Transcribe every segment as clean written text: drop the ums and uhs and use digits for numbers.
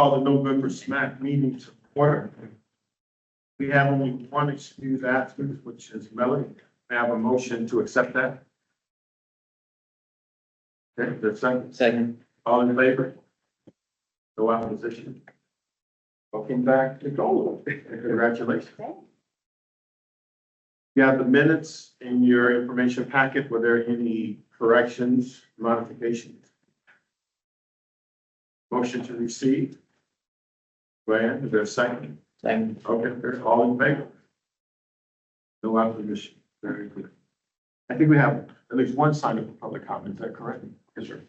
call the November SMAC meeting to order. We have only one excused absence, which is Melody. May I have a motion to accept that? Okay, the second. Second. All in favor? No opposition? Welcome back to Gold. Congratulations. You have the minutes in your information packet. Were there any corrections, modifications? Motion to receive. Brian, is there a second? Second. Okay, they're all in favor. No opposition. Very good. I think we have at least one sign up for public comment. Is that correct? Yes, sir.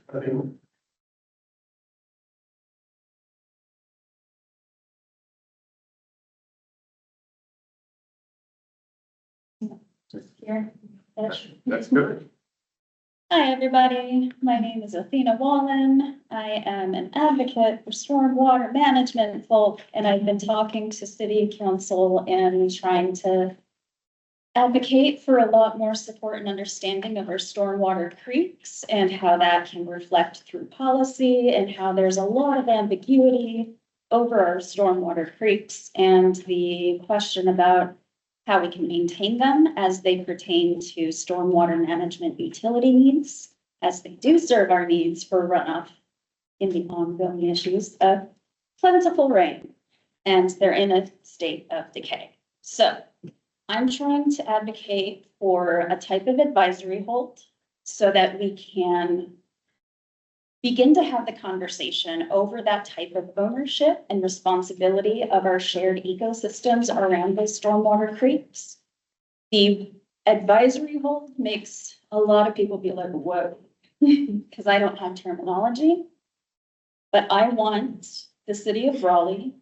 Here. That's good. Hi, everybody. My name is Athena Wallen. I am an advocate for stormwater management folk, and I've been talking to city council and trying to advocate for a lot more support and understanding of our stormwater creeks and how that can reflect through policy and how there's a lot of ambiguity over our stormwater creeks and the question about how we can maintain them as they pertain to stormwater management utility needs, as they do serve our needs for runoff in the ongoing issues of plentiful rain, and they're in a state of decay. So I'm trying to advocate for a type of advisory hold so that we can begin to have the conversation over that type of ownership and responsibility of our shared ecosystems around those stormwater creeks. The advisory hold makes a lot of people be like, whoa, because I don't have terminology. But I want the city of Raleigh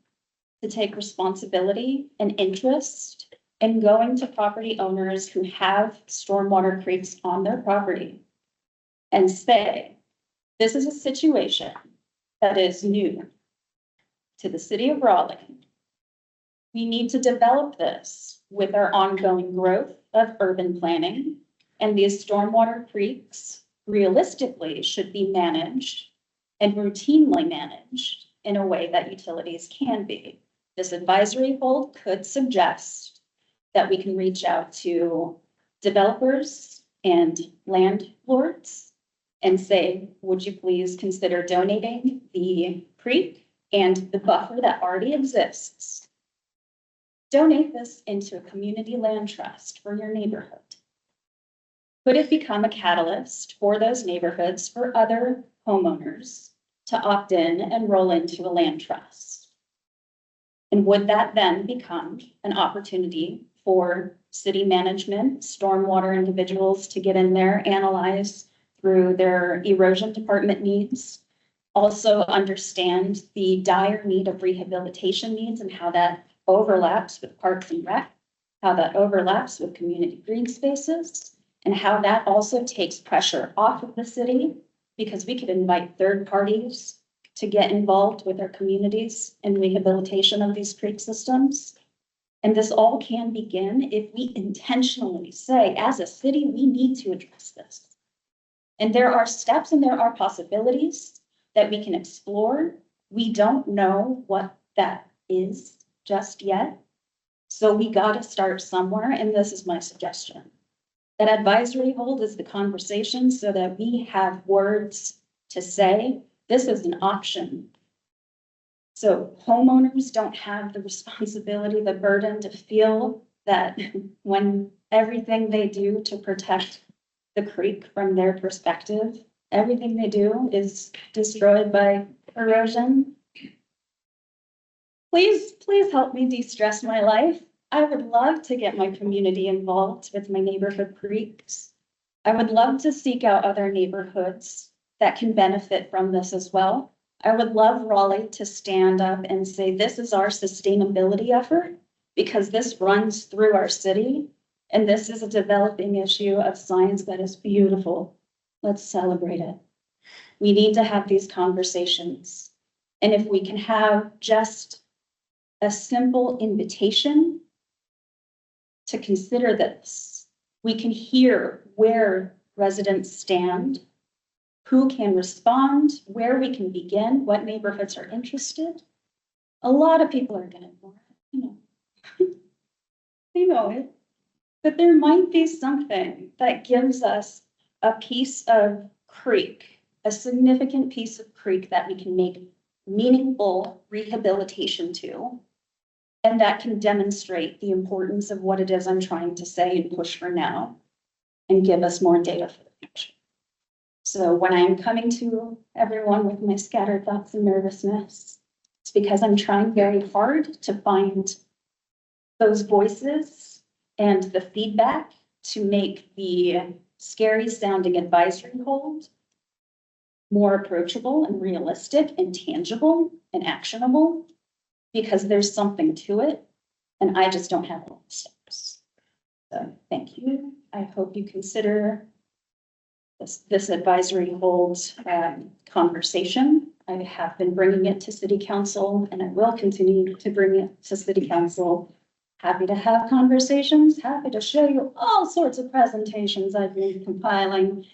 to take responsibility and interest in going to property owners who have stormwater creeks on their property and say, this is a situation that is new to the city of Raleigh. We need to develop this with our ongoing growth of urban planning, and these stormwater creeks realistically should be managed and routinely managed in a way that utilities can be. This advisory hold could suggest that we can reach out to developers and landlords and say, would you please consider donating the creek and the buffer that already exists? Donate this into a community land trust for your neighborhood. Could it become a catalyst for those neighborhoods for other homeowners to opt in and roll into a land trust? And would that then become an opportunity for city management, stormwater individuals to get in there, analyze through their erosion department needs, also understand the dire need of rehabilitation needs and how that overlaps with parks and rec, how that overlaps with community green spaces, and how that also takes pressure off of the city, because we could invite third parties to get involved with our communities in rehabilitation of these creek systems. And this all can begin if we intentionally say, as a city, we need to address this. And there are steps and there are possibilities that we can explore. We don't know what that is just yet. So we got to start somewhere. And this is my suggestion. That advisory hold is the conversation so that we have words to say, this is an option. So homeowners don't have the responsibility, the burden to feel that when everything they do to protect the creek from their perspective, everything they do is destroyed by erosion. Please help me de-stress my life. I would love to get my community involved with my neighborhood creeks. I would love to seek out other neighborhoods that can benefit from this as well. I would love Raleigh to stand up and say, this is our sustainability effort, because this runs through our city. And this is a developing issue of science that is beautiful. Let's celebrate it. We need to have these conversations. And if we can have just a simple invitation to consider this, we can hear where residents stand, who can respond, where we can begin, what neighborhoods are interested, A lot of people are gonna ignore it, you know. They know it, but there might be something that gives us a piece of creek, a significant piece of creek that we can make meaningful rehabilitation to. And that can demonstrate the importance of what it is I'm trying to say and push for now and give us more data for the future. So when I'm coming to everyone with my scattered thoughts and nervousness, it's because I'm trying very hard to find those voices and the feedback to make the scary sounding advisory hold more approachable and realistic and tangible and actionable, because there's something to it and I just don't have all the steps. So thank you. I hope you consider this advisory hold conversation. I have been bringing it to city council and I will continue to bring it to city council. Happy to have conversations, happy to show you all sorts of presentations I've been compiling.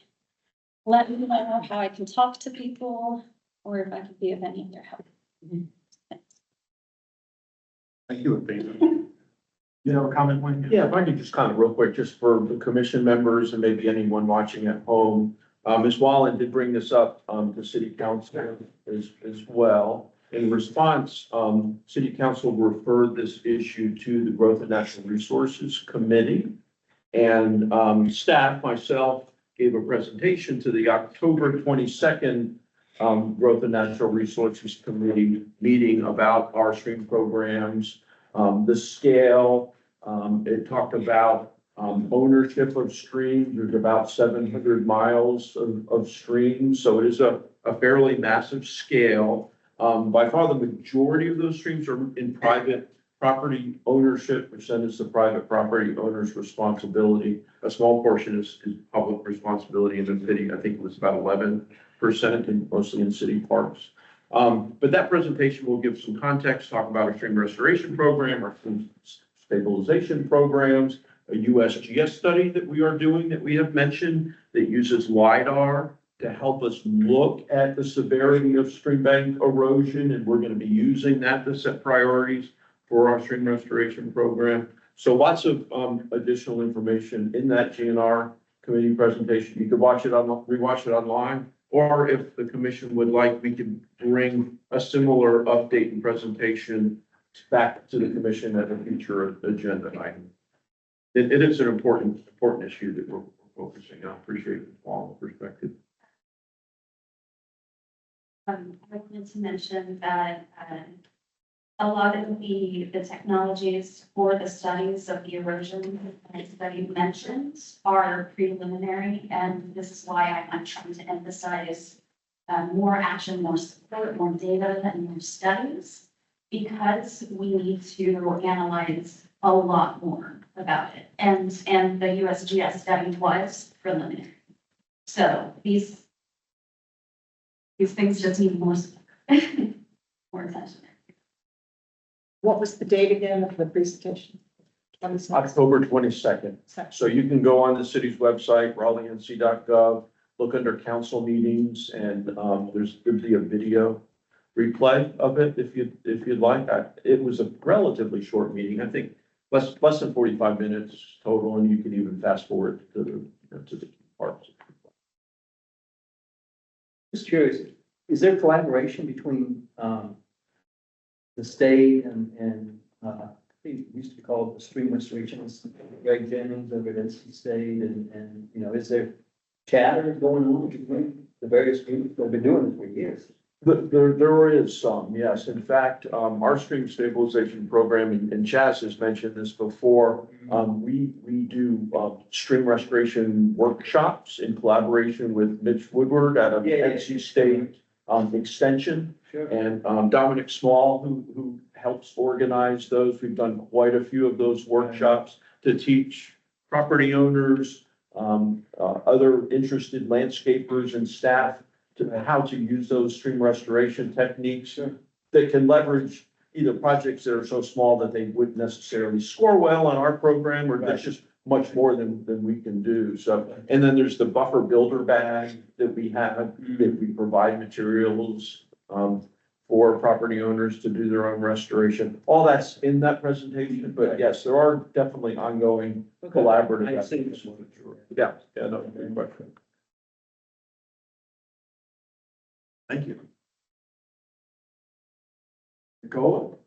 Let me know how I can talk to people or if I could be of any other help. Thank you, Athena. You have a comment, Wayne? Yeah, if I could just comment real quick, just for the commission members and maybe anyone watching at home. Ms. Wallen did bring this up to city council as well. In response, city council referred this issue to the Growth and Natural Resources Committee. And staff, myself, gave a presentation to the October 22nd Growth and Natural Resources Committee meeting about our stream programs, the scale. It talked about ownership of streams. There's about 700 miles of streams. So it is a fairly massive scale. By far, the majority of those streams are in private property ownership, which then is the private property owner's responsibility. A small portion is public responsibility in the city. I think it was about 11%, and mostly in city parks. But that presentation will give some context, talk about our stream restoration program, our stream stabilization programs, a USGS study that we are doing that we have mentioned that uses LiDAR to help us look at the severity of stream bank erosion. And we're going to be using that to set priorities for our stream restoration program. So lots of additional information in that GNR committee presentation. You could watch it on, rewatch it online, or if the commission would like, we could bring a similar update and presentation back to the commission at a future agenda item. It is an important issue that we're focusing on. Appreciate the all perspective. I wanted to mention that a lot of the technologies for the studies of the erosion that you mentioned are preliminary, and this is why I'm trying to emphasize more action, more support, more data, and more studies, because we need to analyze a lot more about it. And the USGS study was preliminary. So these things just need more support, more attention. What was the date again of the presentation? October 22nd. So you can go on the city's website, raleighNC.gov, look under council meetings, and there's going to be a video replay of it if you'd like. It was a relatively short meeting. I think less than 45 minutes total, and you can even fast forward to the parts. Just curious, is there collaboration between the state and I think it used to be called the Stream Restoration, Greg Jennings over at NC State, and you know, is there chatter going on between the various groups that have been doing this for years? There is some, yes. In fact, our stream stabilization program, and Chaz has mentioned this before, we do stream restoration workshops in collaboration with Mitch Woodward out of NC State Extension. Sure. And Dominic Small, who helps organize those. We've done quite a few of those workshops to teach property owners, other interested landscapers and staff to how to use those stream restoration techniques that can leverage either projects that are so small that they wouldn't necessarily score well on our program, or that's just much more than we can do. So, and then there's the buffer builder bag that we have, that we provide materials for property owners to do their own restoration. All that's in that presentation, but yes, there are definitely ongoing collaborative. I see. efforts. Yeah, yeah, no, good question. Thank you. Nicole?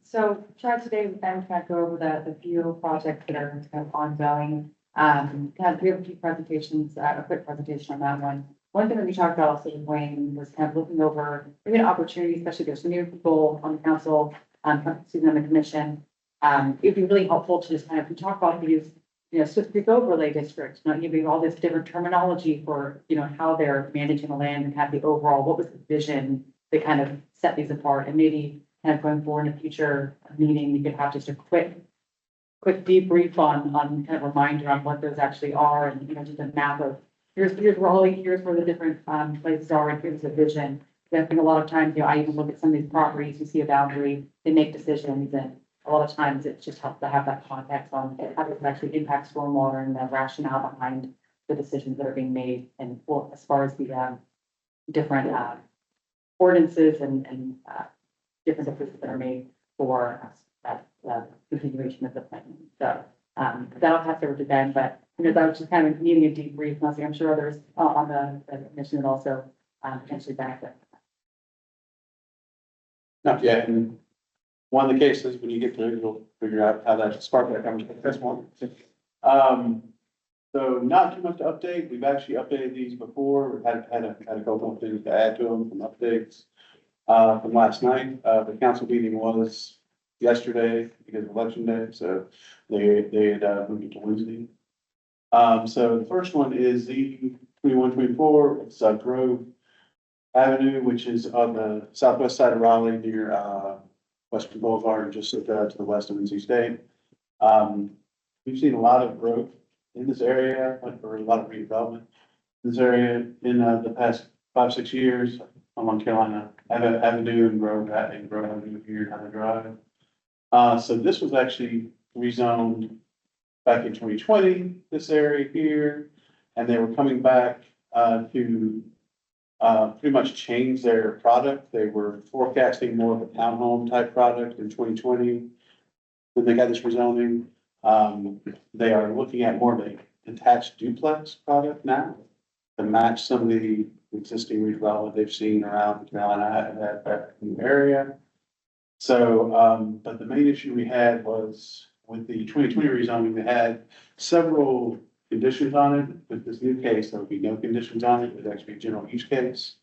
So Chad, today, I'm trying to go over the few projects that are kind of ongoing. We have a few presentations, a quick presentation on that one. One thing that we talked about also with Wayne was kind of looking over maybe an opportunity, especially if there's new people on the council, excuse me, on the commission. It'd be really helpful to just kind of, we talk about these, Swift Creek overlay districts, giving all this different terminology for, how they're managing the land and kind of the overall, what was the vision that kind of set these apart, and maybe kind of going forward in a future meeting, you could have just a quick debrief on kind of reminder on what those actually are, and, just a map of, here's Raleigh, here's where the different, places are, and here's the vision. I think a lot of times, I even look at some of these properties, you see a boundary, they make decisions, and a lot of times it just helps to have that context on how does it actually impact stormwater and the rationale behind the decisions that are being made, and well, as far as the, different, ordinances and different decisions that are made for that continuation of the plan. So that'll pass over to Ben, but that was just kind of needing a deep brief. And I'm sure others on the commission would also potentially benefit. Not yet, and one of the cases, when you get through, you'll figure out how that sparked that conversation. That's one. So not too much to update. We've actually updated these before. We've had a couple of things to add to them from updates. From last night, the council meeting was yesterday because of election day, so they had moved it to Wednesday. So the first one is the 2124. It's Grove Avenue, which is on the southwest side of Raleigh near Western Boulevard, just to the west of NC State. We've seen a lot of growth in this area, or a lot of redevelopment in this area in the past 5-6 years along Carolina Avenue and Grove Avenue here down the drive. So this was actually rezoned back in 2020, this area here, and they were coming back to pretty much change their product. They were forecasting more of a townhome type product in 2020 when they got this rezoning. They are looking at more of a detached duplex product now to match some of the existing redevelopment they've seen around the Carolina that area. So, but the main issue we had was with the 2020 rezoning, they had several conditions on it. With this new case, there would be no conditions on it. It would actually be a general use case,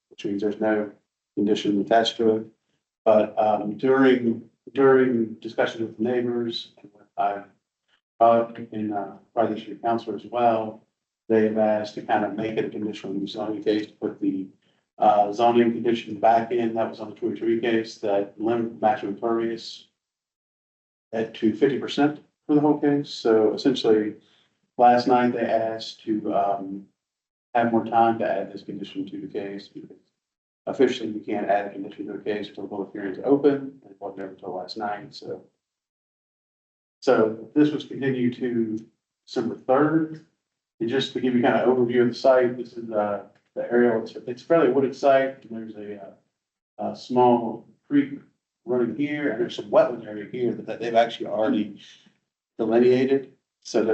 which means there's no condition attached to it. But during discussion with neighbors, and by the city council as well, they have asked to kind of make it a conditional use zoning case, to put the zoning condition back in. That was on the 23 case, that limit maximum impervious to 50% for the whole case. So essentially, last night they asked to have more time to add this condition to the case, because officially you can't add a condition to a case until the public hearing is open. It wasn't there until last night, so this was continued to December 3rd. And just to give you kind of overview of the site, this is the area. It's a fairly wooded site. There's a small creek running here, and there's some wetland area here that they've actually already delineated. So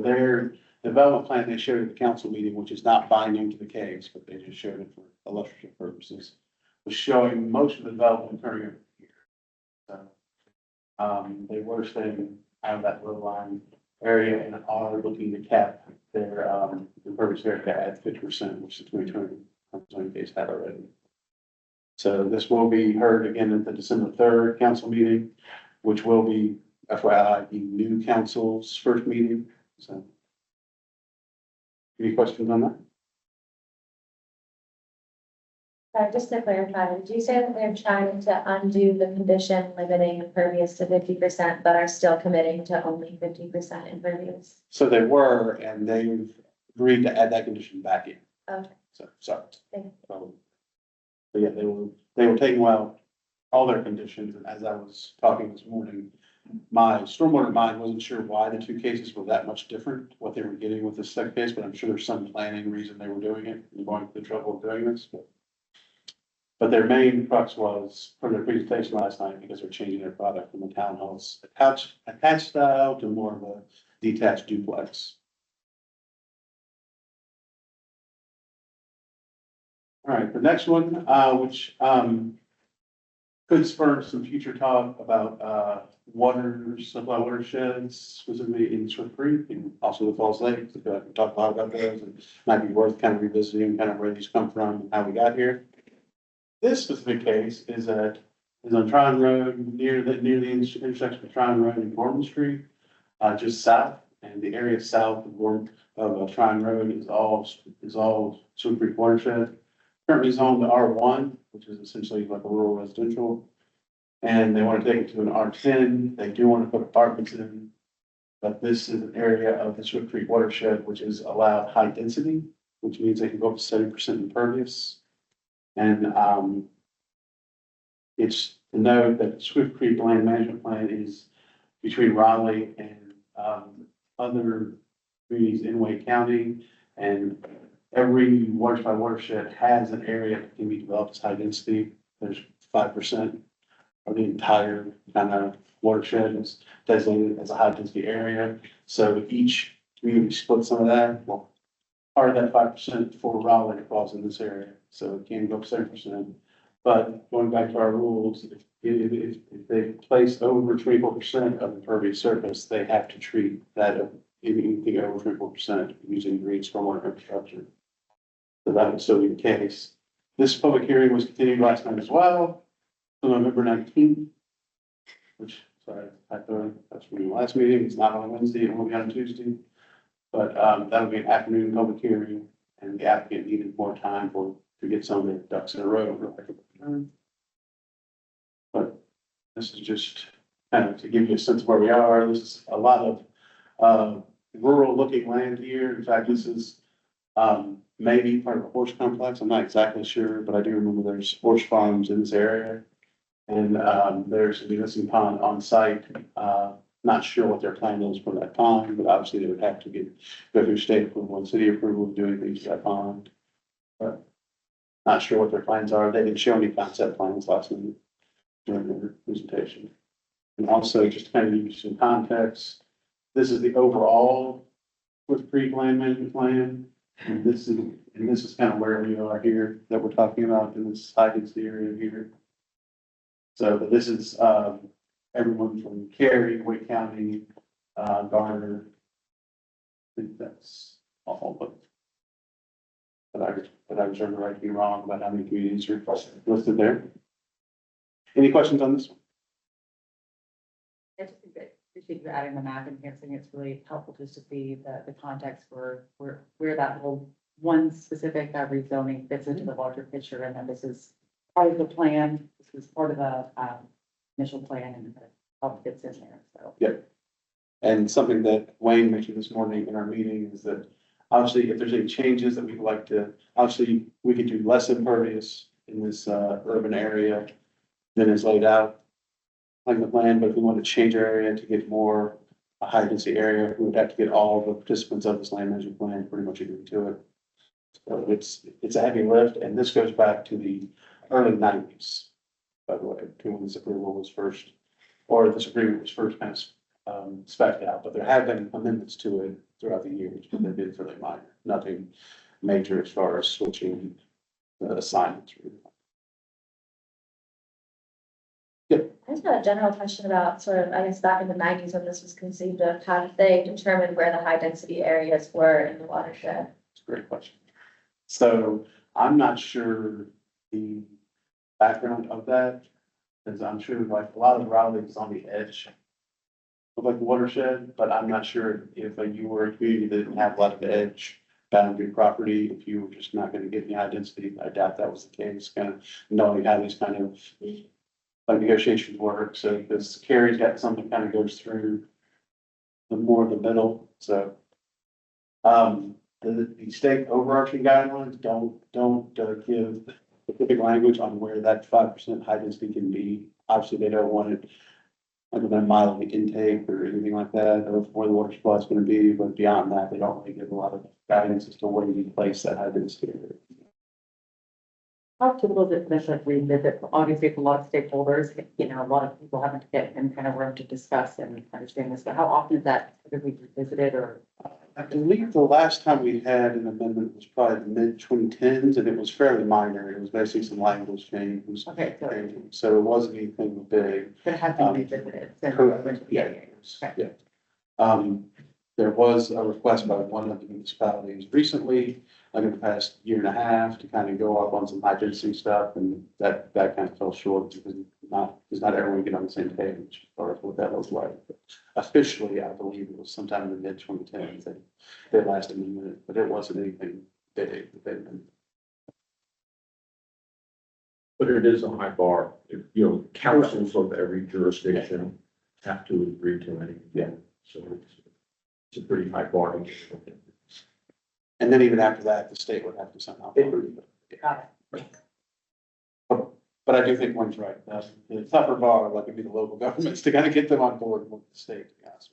their development plan they showed at the council meeting, which is not binding to the case, but they just showed it for illustrative purposes, was showing most of the development occurring over here. So they were staying out of that low line area and are looking to cap their impervious area at 50%, which the 2020 case had already. So this will be heard again at the December 3rd council meeting, which will be, FYI, the new council's first meeting. So any questions on that? Just to clarify, did you say that they're trying to undo the condition limiting impervious to 50%, but are still committing to only 50% impervious? So they were, and they've agreed to add that condition back in. Okay. So, sorry. Thank you. But yeah, they were taking out all their conditions, and as I was talking this morning, my stormwater mind wasn't sure why the two cases were that much different, what they were getting with the second case, but I'm sure there's some planning reason they were doing it and going to the trouble of doing this. But their main crux was from their presentation last night, because they're changing their product from a townhouse attached style to more of a detached duplex. All right, the next one, which, could spur some future talk about, water supply watersheds, specifically in Swift Creek and also the Falls Lake. I feel like we talked a lot about those, and might be worth kind of revisiting kind of where these come from and how we got here. This specific case is on Tryon Road, near the intersection of Tryon Road and Gordon Street, just south, and the area south of Tryon Road is all Swift Creek watershed. Currently zoned to R1, which is essentially like a rural residential. And they want to take it to an R10. They do want to put apartments in. But this is an area of the Swift Creek watershed, which is allowed high density, which means they can go up to 70% impervious. And, it's to note that the Swift Creek Land Management Plan is between Raleigh and, other communities in Wake County. And every watershed has an area that can be developed as high density. There's 5% of the entire kind of watershed is designated as a high density area. So each community splits some of that. Well, part of that 5% for Raleigh falls in this area, so it can go up 7%. But going back to our rules, if they place over 24% of impervious surface, they have to treat that anything over 24% using green stormwater infrastructure. So that would still be the case. This public hearing was continued last night as well, on November 19th, which, sorry, I thought that's from the last meeting. It's not on a Wednesday, it will be on a Tuesday. But, that'll be an afternoon public hearing, and the applicant needed more time to get some of their ducks in a row. But this is just kind of to give you a sense of where we are. This is a lot of, rural looking land here. In fact, this is, maybe part of a horse complex. I'm not exactly sure, but I do remember there's horse farms in this area. And, there's a municipal pond on site. Not sure what their plan is for that pond, but obviously they would have to go through state approval and city approval of doing things to that pond. But not sure what their plans are. They didn't show any concept plans last minute during their presentation. And also, just to kind of give you some context, this is the overall Swift Creek Land Management Plan. And this is kind of where we are here that we're talking about in this high density area here. So this is, everyone from Cary, Wake County, Garner. I think that's all, but I reserve the right to be wrong about how many communities are listed there. Any questions on this one? I just think that appreciate you adding the map in here. I think it's really helpful just to see the context for where that little one specific rezoning fits into the larger picture, and then this is part of the plan. This was part of the initial plan, and how it fits in there. So Yep. And something that Wayne mentioned this morning in our meeting is that obviously if there's any changes that we'd like to, obviously we could do less impervious in this urban area than is laid out like the plan, but if we want to change our area to get more a high density area, we would have to get all the participants of this land management plan pretty much agree to it. So it's a heavy lift, and this goes back to the early 90s, by the way, to when this approval was first, or this agreement was first kind of spec'd out, but there have been amendments to it throughout the years, but they've been fairly minor, nothing major as far as switching the assignments. I just had a general question about sort of, I guess, back in the 90s when this was conceived of, how did they determine where the high density areas were in the watershed? It's a great question. So I'm not sure the background of that, because I'm sure like a lot of Raleigh is on the edge of like the watershed, but I'm not sure if you were a community that didn't have a lot of edge boundary property, if you were just not going to get any high density. I doubt that was the case, kind of knowing how these kind of like negotiations work. So this Cary's got something kind of goes through the more of the middle. So the state overarching guidelines don't give specific language on where that 5% high density can be. Obviously, they don't want it under that mile of the intake or anything like that of where the water supply is going to be. But beyond that, they don't really give a lot of guidance as to where you place that high density. How typical is it for this like revisit? Obviously, it's a lot of stakeholders, you know, a lot of people having to get in kind of room to discuss and understand this, but how often is that typically revisited or? I believe the last time we had an amendment was probably the mid-2010s, and it was fairly minor. It was basically some language changes. Okay, so So it wasn't anything big. it has been revisited. since- Correct. Yeah, Yeah. Okay. There was a request by one of the municipalities recently, like in the past year and a half, to kind of go up on some high density stuff, and that kind of fell short because not everyone get on the same page as far as what that looks like. But officially, I believe it was sometime in the mid-2010s that they last amended it, but it wasn't anything big that they amended. But it is a high bar. If, you know, councils of every jurisdiction have to agree to anything. Yeah. So it's a pretty high bar. And then even after that, the state would have to somehow. Got it. But I do think one's right. The tougher bar, like it'd be the local governments to kind of get them on board with the state. Yes.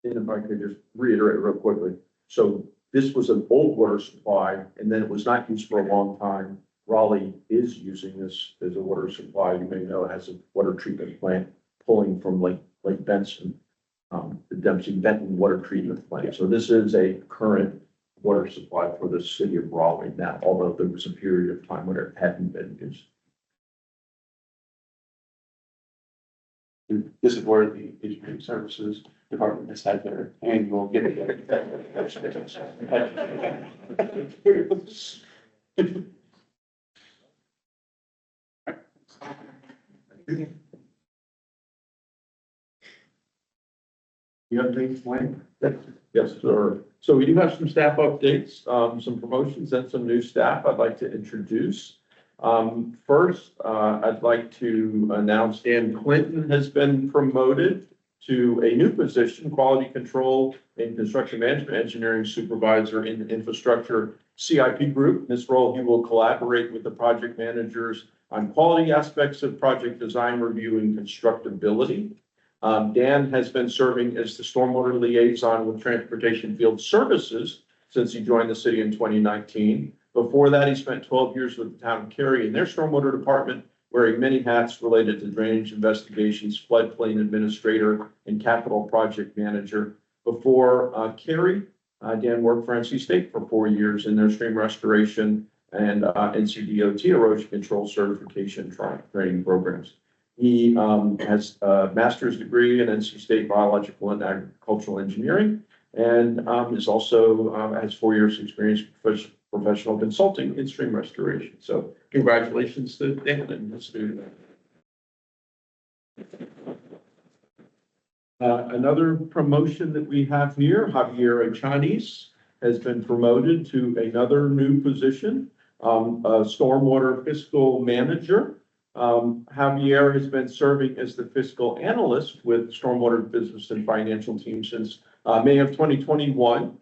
And if I could just reiterate real quickly, so this was an old water supply, and then it was not used for a long time. Raleigh is using this as a water supply. You may know it has a water treatment plant pulling from Lake Benson, the Dempsey Benton Water Treatment Plant. So this is a current water supply for the city of Raleigh now, although there was a period of time when it hadn't been used. And this is where the engineering services department has had their annual get together. You have things, Wayne? Yes, sir. So we do have some staff updates, some promotions and some new staff I'd like to introduce. First, I'd like to announce Dan Clinton has been promoted to a new position, Quality Control and Construction Management Engineering Supervisor in the Infrastructure CIP Group. In this role, he will collaborate with the project managers on quality aspects of project design review and constructability. Dan has been serving as the stormwater liaison with Transportation Field Services since he joined the city in 2019. Before that, he spent 12 years with the town of Cary in their stormwater department, wearing many hats related to drainage investigations, floodplain administrator, and capital project manager. Before Cary, Dan worked for NC State for 4 years in their stream restoration and NCDOT erosion control certification training programs. He has a master's degree in NC State biological and agricultural engineering, and is also has 4 years experience professional consulting in stream restoration. So congratulations to Dan and his student. Another promotion that we have here, Javier Achanis has been promoted to another new position, a stormwater fiscal manager. Javier has been serving as the fiscal analyst with Stormwater Business and Financial Team since May of 2021.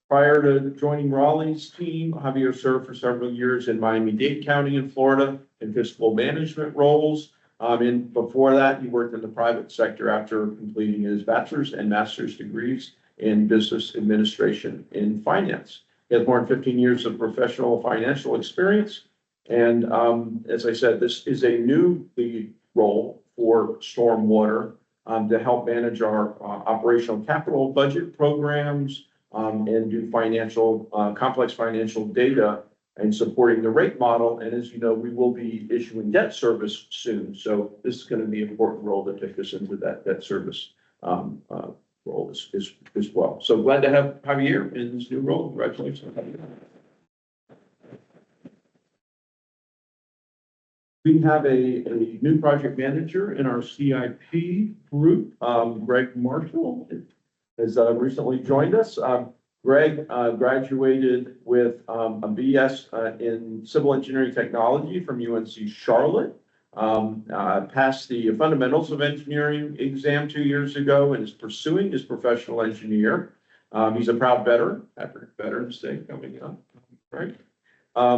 Prior to joining Raleigh's team, Javier served for several years in Miami-Dade County in Florida in fiscal management roles. And before that, he worked in the private sector after completing his bachelor's and master's degrees in business administration in finance. He has more than 15 years of professional financial experience. And as I said, this is a new lead role for Stormwater to help manage our operational capital budget programs and do complex financial data and supporting the rate model. And as you know, we will be issuing debt service soon. So this is going to be an important role to take us into that debt service role as well. So glad to have Javier in this new role. Congratulations. We have a new project manager in our CIP group. Greg Marshall has recently joined us. Greg graduated with a BS in civil engineering technology from UNC Charlotte. Passed the fundamentals of engineering exam 2 years ago and is pursuing his professional engineer. He's a proud veteran, Veterans Day coming up, right?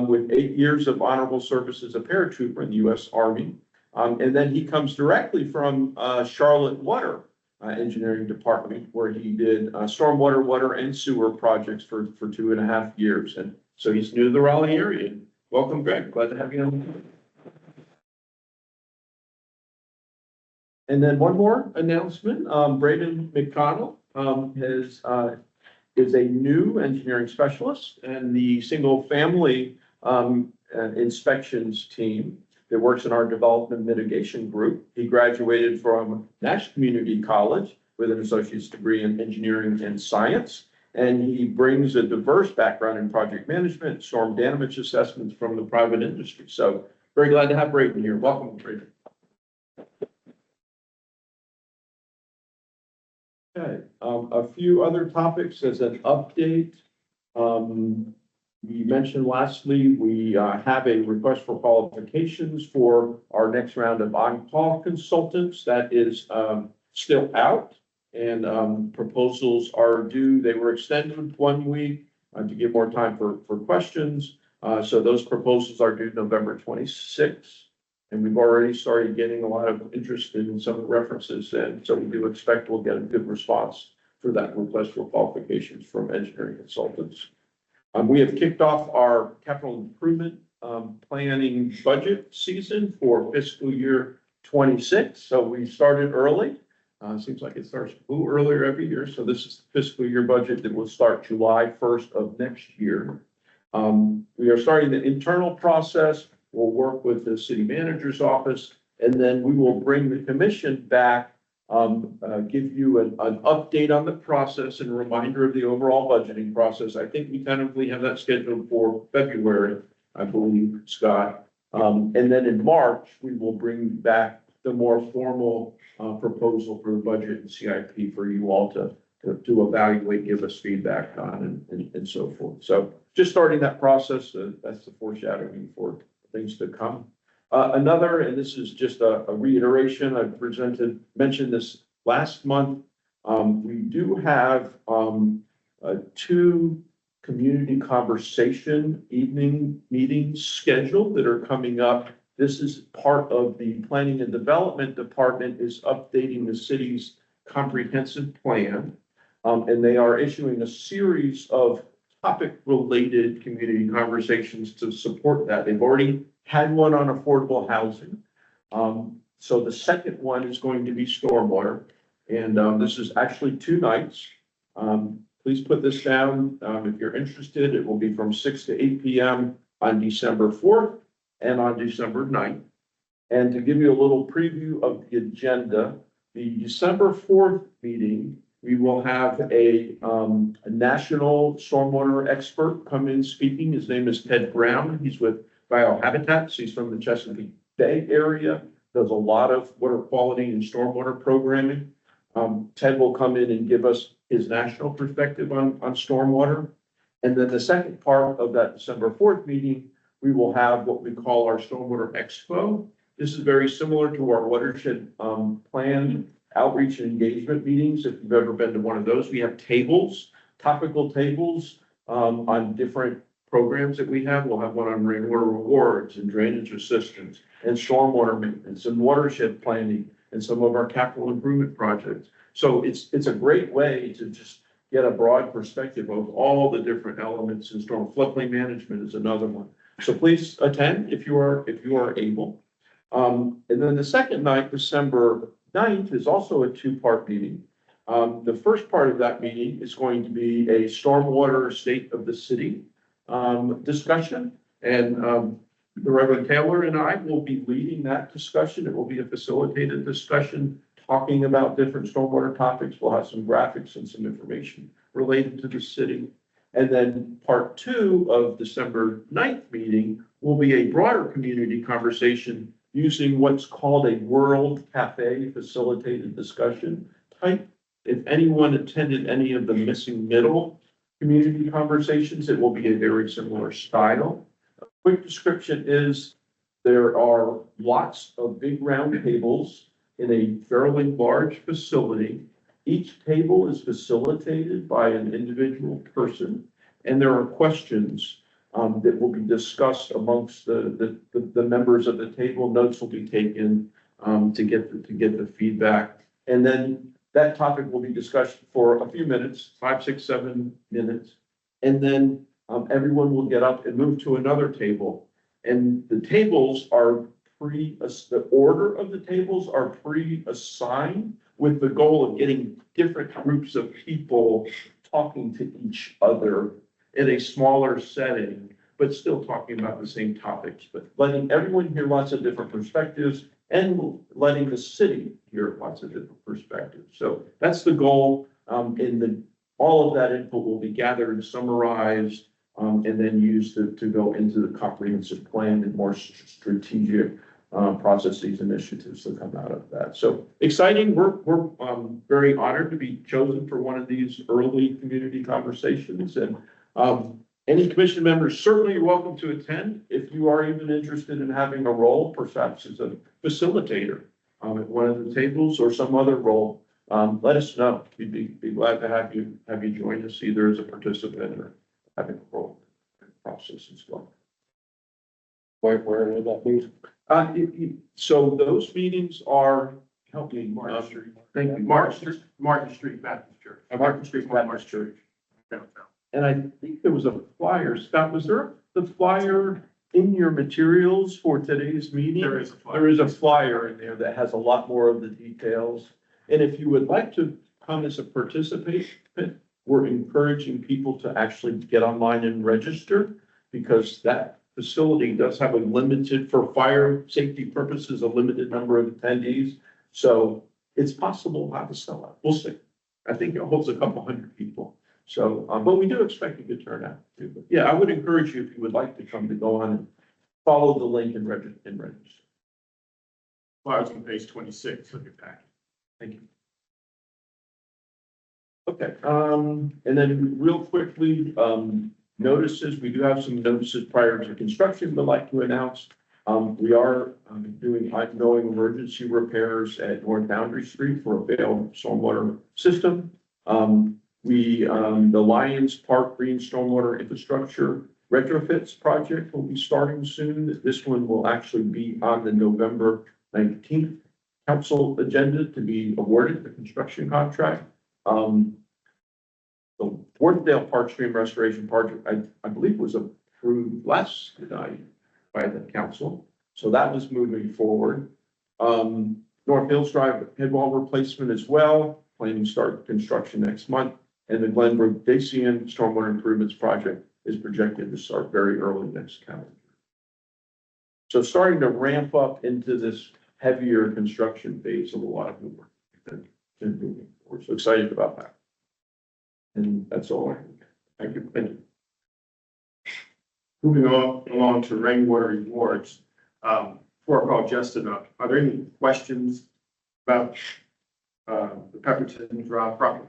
With 8 years of honorable service as a paratrooper in the U.S. Army. And then he comes directly from Charlotte Water Engineering Department, where he did stormwater, water, and sewer projects for 2.5 years. And So he's new to the Raleigh area. Welcome, Greg. Glad to have you on. And then one more announcement, Braden McConnell, is a new engineering specialist and the single family, inspections team that works in our development mitigation group. He graduated from Nash Community College with an associate's degree in engineering and science. And he brings a diverse background in project management, storm damage assessments from the private industry. So very glad to have Braden here. Welcome, Braden. Okay, a few other topics as an update. We mentioned lastly, we have a request for qualifications for our next round of on-call consultants. That is still out, and proposals are due. They were extended 1 week to give more time for questions. So those proposals are due November 26th. And we've already started getting a lot of interest in some of the references, and so we do expect we'll get a good response for that request for qualifications from engineering consultants. We have kicked off our capital improvement planning budget season for fiscal year 26. So we started early. Seems like it starts a little earlier every year. So this is the fiscal year budget that will start July 1st of next year. We are starting the internal process. We'll work with the city manager's office, and then we will bring the commission back, give you an update on the process and a reminder of the overall budgeting process. I think we tentatively have that scheduled for February, I believe, Scott. And then in March, we will bring back the more formal proposal for the budget and CIP for you all to evaluate, give us feedback on, and so forth. So just starting that process, that's the foreshadowing for things to come. Another, and this is just a reiteration, I mentioned this last month. We do have 2 community conversation evening meetings scheduled that are coming up. This is part of the planning and development department is updating the city's comprehensive plan. And they are issuing a series of topic-related community conversations to support that. They've already had one on affordable housing. So the second one is going to be stormwater. And this is actually 2 nights. Please put this down if you're interested. It will be from 6 to 8 p.m. on December 4th and on December 9th. And to give you a little preview of the agenda, the December 4th meeting, we will have a national stormwater expert come in speaking. His name is Ted Brown. He's with Biohabitats. He's from the Chesapeake Bay area, does a lot of water quality and stormwater programming. Ted will come in and give us his national perspective on stormwater. And then the second part of that December 4th meeting, we will have what we call our Stormwater Expo. This is very similar to our watershed plan outreach and engagement meetings. If you've ever been to one of those, we have tables, topical tables on different programs that we have. We'll have one on rainwater rewards and drainage assistance and stormwater maintenance and watershed planning and some of our capital improvement projects. So it's a great way to just get a broad perspective of all the different elements in storm. Floodplain management is another one. So please attend if you are able. And then the second night, December 9th, is also a 2-part meeting. The first part of that meeting is going to be a stormwater state of the city discussion. And the Reverend Taylor and I will be leading that discussion. It will be a facilitated discussion talking about different stormwater topics. We'll have some graphics and some information related to the city. And then part 2 of December 9th meeting will be a broader community conversation using what's called a World Cafe facilitated discussion type. If anyone attended any of the Missing Middle community conversations, it will be a very similar style. A quick description is there are lots of big round tables in a fairly large facility. Each table is facilitated by an individual person, and there are questions that will be discussed amongst the members of the table. Notes will be taken to get the feedback, and then that topic will be discussed for a few minutes, 5, 6, 7 minutes, and then everyone will get up and move to another table. And the tables are the order of the tables are pre-assigned with the goal of getting different groups of people talking to each other in a smaller setting, but still talking about the same topics, but letting everyone hear lots of different perspectives and letting the city hear lots of different perspectives. So that's the goal. All of that input will be gathered, summarized, and then used to go into the comprehensive plan and more strategic processes, initiatives that come out of that. So exciting. We're very honored to be chosen for one of these early community conversations. And any commission members certainly are welcome to attend if you are even interested in having a role, perhaps as a facilitator at one of the tables or some other role. Let us know. We'd be glad to have you join us either as a participant or having a role in the process as well. Where would that be? So those meetings are, help me, Martin Street. thank you, Martin Street Baptist Church. Martin Street Baptist Church. And I think there was a flyer. Scott, was there the flyer in your materials for today's meeting? There is a flyer. There is a flyer in there that has a lot more of the details. And if you would like to come as a participant, we're encouraging people to actually get online and register, because that facility does have a limited, for fire safety purposes, a limited number of attendees. So it's possible to have a sellout. We'll see. I think it holds a couple hundred people. So, but we do expect a good turnout too. But yeah, I would encourage you, if you would like to come, to go on and follow the link and register. Flyers on page 26 of your packet. Thank you. Okay, and then real quickly, notices, we do have some notices prior to construction we'd like to announce. We are doing ongoing emergency repairs at North Boundary Street for a failed stormwater system. The Lions Park Green Stormwater Infrastructure Retrofits project will be starting soon. This one will actually be on the November 19th council agenda to be awarded the construction contract. The Worthdale Park Stream Restoration Project, I believe, was approved last night by the council. So that was moving forward. North Hills Drive headwall replacement as well, planning to start construction next month. And the Glenbrook Dacian Stormwater Improvements Project is projected to start very early next calendar year. So starting to ramp up into this heavier construction phase of a lot of the work that been moving forward. So excited about that. And that's all I have. Thank you. Thank you. Moving along to rainwater rewards. Before I call Justin up, are there any questions about the Pepperton Drive property?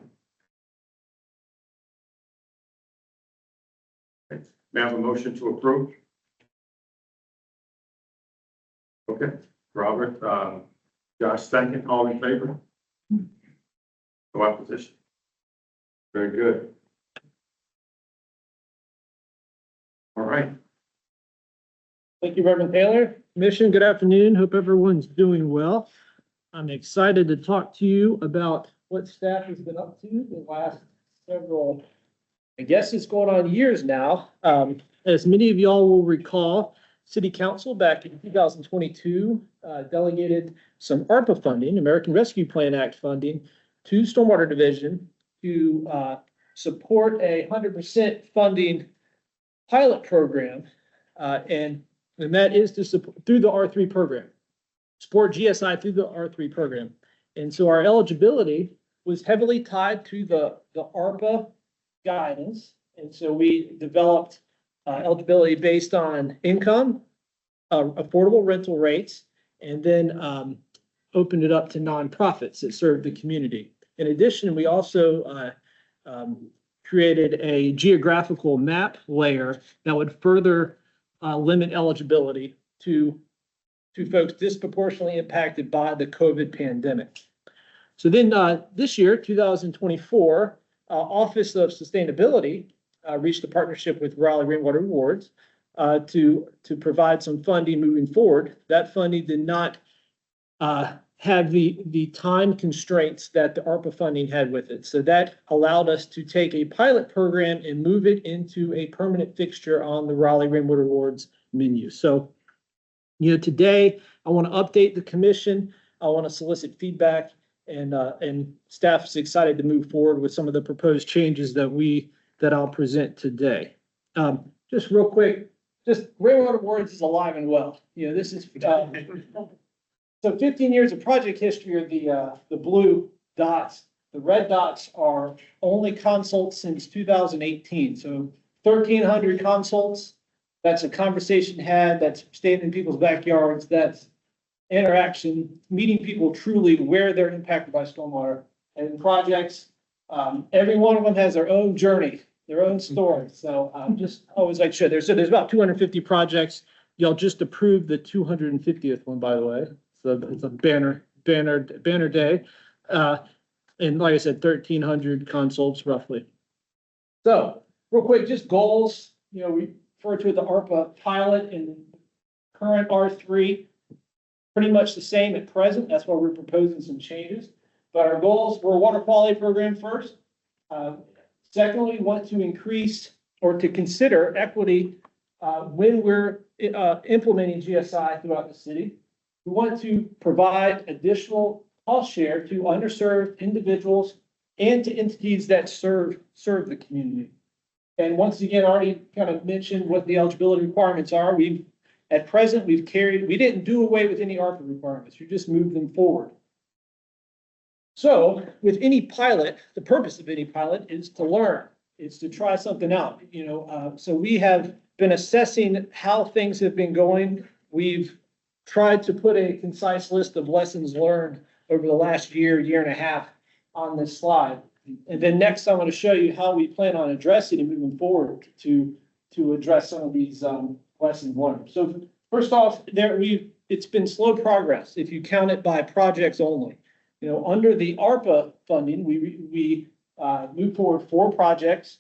Okay. May I have a motion to approve? Okay, Robert, Josh, second, all in favor? No opposition. Very good. All right. Thank you, Reverend Taylor. Commission, good afternoon. Hope everyone's doing well. I'm excited to talk to you about what staff has been up to the last several, I guess it's going on years now. As many of y'all will recall, City Council back in 2022 delegated some ARPA funding, American Rescue Plan Act funding, to Stormwater Division to support a 100% funding pilot program. And that is to support through the R3 program, support GSI through the R3 program. And so our eligibility was heavily tied to the ARPA guidance. And so we developed eligibility based on income, affordable rental rates, and then opened it up to nonprofits that serve the community. In addition, we also created a geographical map layer that would further limit eligibility to folks disproportionately impacted by the COVID pandemic. So then this year, 2024, Office of Sustainability reached a partnership with Raleigh Rainwater Rewards to provide some funding moving forward. That funding did not have the time constraints that the ARPA funding had with it. So that allowed us to take a pilot program and move it into a permanent fixture on the Raleigh Rainwater Awards menu. So, today I want to update the commission. I want to solicit feedback, and staff is excited to move forward with some of the proposed changes that I'll present today. Just real quick, just Rainwater Awards is alive and well. This is, so 15 years of project history are the blue dots. The red dots are only consults since 2018. So 1,300 consults. That's a conversation had, that's staying in people's backyards, that's interaction, meeting people truly where they're impacted by stormwater. And projects, every one of them has their own journey, their own story. So just always like to share. There's about 250 projects. Y'all just approved the 250th one, by the way. So it's a banner day. And like I said, 1,300 consults roughly. So real quick, just goals. We refer to the ARPA pilot and current R3, pretty much the same at present. That's why we're proposing some changes. But our goals, we're a water quality program first. Secondly, we want to increase or to consider equity when we're implementing GSI throughout the city. We want to provide additional cost share to underserved individuals and to entities that serve the community. And once again, I already kind of mentioned what the eligibility requirements are. At present, we didn't do away with any ARPA requirements. We just moved them forward. So with any pilot, the purpose of any pilot is to learn. It's to try something out. So we have been assessing how things have been going. We've tried to put a concise list of lessons learned over the last year and a half on this slide. And then next, I want to show you how we plan on addressing and moving forward to address some of these lessons learned. So first off, it's been slow progress if you count it by projects only. Under the ARPA funding, we moved forward 4 projects.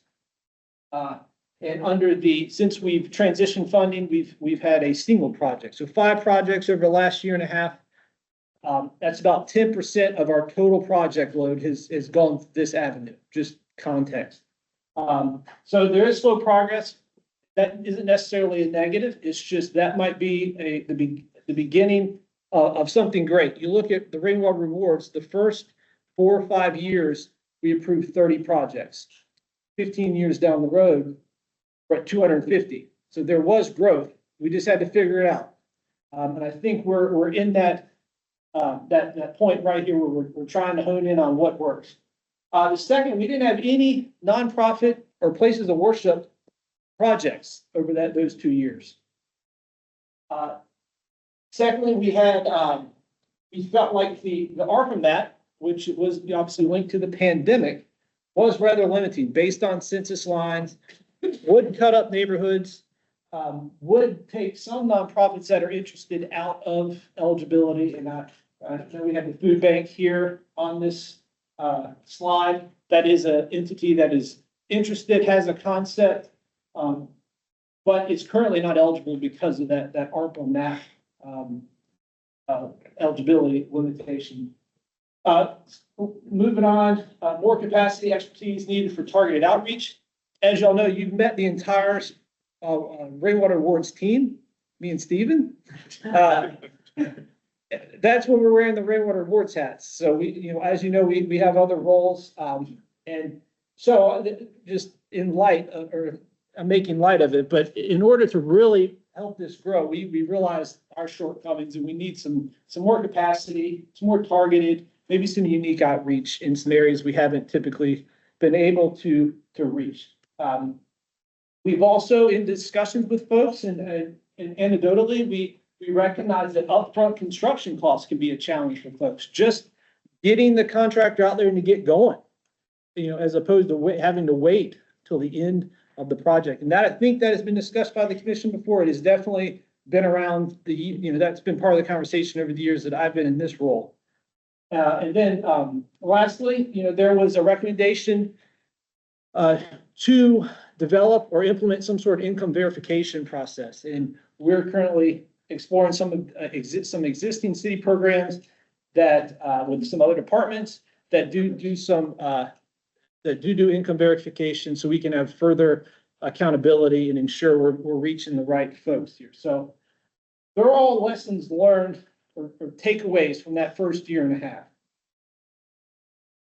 And since we've transitioned funding, we've had a single project. So 5 projects over the last year and a half. That's about 10% of our total project load has gone this avenue, just context. So there is slow progress. That isn't necessarily a negative. It's just that might be the beginning of something great. You look at the Rainwater Awards, the first 4 or 5 years, we approved 30 projects. 15 years down the road, we're at 250. So there was growth. We just had to figure it out. And I think we're in that point right here where we're trying to hone in on what works. The second, we didn't have any nonprofit or places of worship projects over those 2 years. Secondly, we felt like the ARPA map, which was obviously linked to the pandemic, was rather limiting based on census lines, would cut up neighborhoods, would take some nonprofits that are interested out of eligibility. And I know we have the food bank here on this slide. That is an entity that is interested, has a concept, but it's currently not eligible because of that ARPA map eligibility limitation. Moving on, more capacity expertise needed for targeted outreach. As y'all know, you've met the entire Rainwater Awards team, me and Steven. That's when we're wearing the Rainwater Awards hats. So as you know, we have other roles. And so just in light of, or I'm making light of it, but in order to really help this grow, we realized our shortcomings and we need some more capacity, some more targeted, maybe some unique outreach in some areas we haven't typically been able to reach. We've also, in discussions with folks and anecdotally, we recognize that upfront construction costs can be a challenge for folks. Just getting the contractor out there and to get going, as opposed to having to wait till the end of the project. And that, I think that has been discussed by the commission before. It has definitely been around that's been part of the conversation over the years that I've been in this role. And then lastly, there was a recommendation to develop or implement some sort of income verification process. And we're currently exploring some existing city programs that, with some other departments that do some, that do income verification, so we can have further accountability and ensure we're reaching the right folks here. So they're all lessons learned or takeaways from that first year and a half.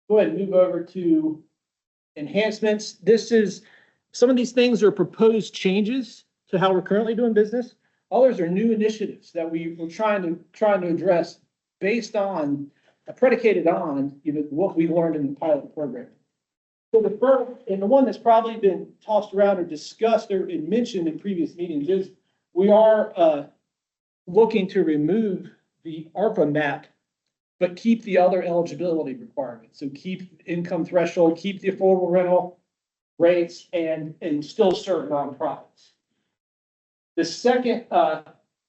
Go ahead and move over to enhancements. Some of these things are proposed changes to how we're currently doing business. Others are new initiatives that we're trying to address based on, predicated on, what we learned in the pilot program. So the first, and the one that's probably been tossed around or discussed or mentioned in previous meetings is we are looking to remove the ARPA map, but keep the other eligibility requirements. So keep income threshold, keep the affordable rental rates, and still serve nonprofits. The second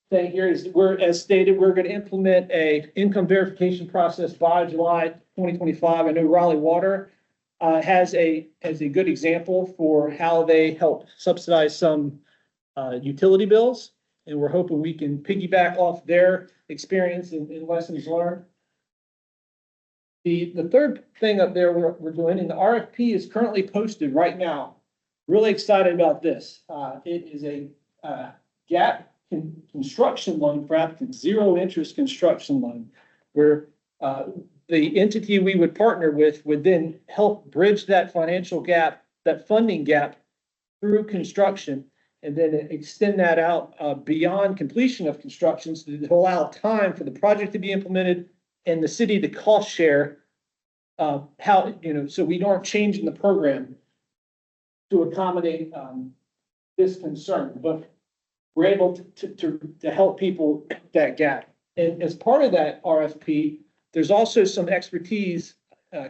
thing here is as stated, we're going to implement a income verification process by July 2025. I know Raleigh Water has a good example for how they help subsidize some utility bills, and we're hoping we can piggyback off their experience and lessons learned. The third thing up there we're doing, and the RFP is currently posted right now. Really excited about this. It is a gap construction loan for applicants, zero interest construction loan, where the entity we would partner with would then help bridge that financial gap, that funding gap through construction, and then extend that out beyond completion of construction to allow time for the project to be implemented and the city to cost share so we aren't changing the program to accommodate this concern, but we're able to help people that gap. And as part of that RFP, there's also some expertise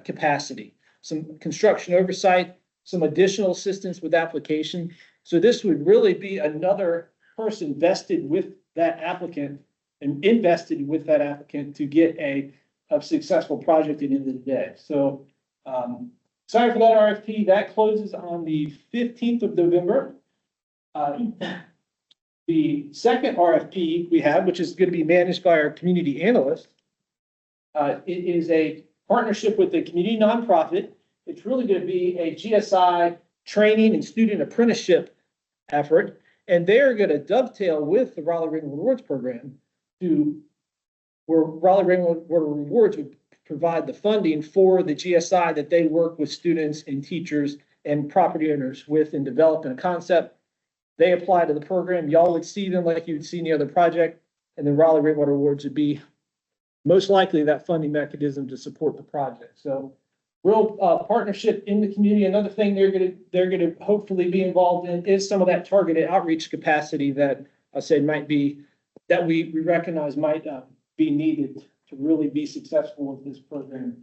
capacity, some construction oversight, some additional assistance with application. So this would really be another person vested with that applicant and invested with that applicant to get a successful project at the end of the day. So sorry for that RFP. That closes on the 15th of November. The second RFP we have, which is going to be managed by our community analyst, it is a partnership with a community nonprofit. It's really going to be a GSI training and student apprenticeship effort, and they're going to dovetail with the Raleigh Rainwater Rewards program where Raleigh Rainwater Rewards would provide the funding for the GSI that they work with students and teachers and property owners with in developing a concept. They apply to the program. Y'all would see them like you would see any other project, and then Raleigh Rainwater Rewards would be most likely that funding mechanism to support the project. So real partnership in the community. Another thing they're gonna hopefully be involved in is some of that targeted outreach capacity that I said might be, that we recognize might be needed to really be successful with this program.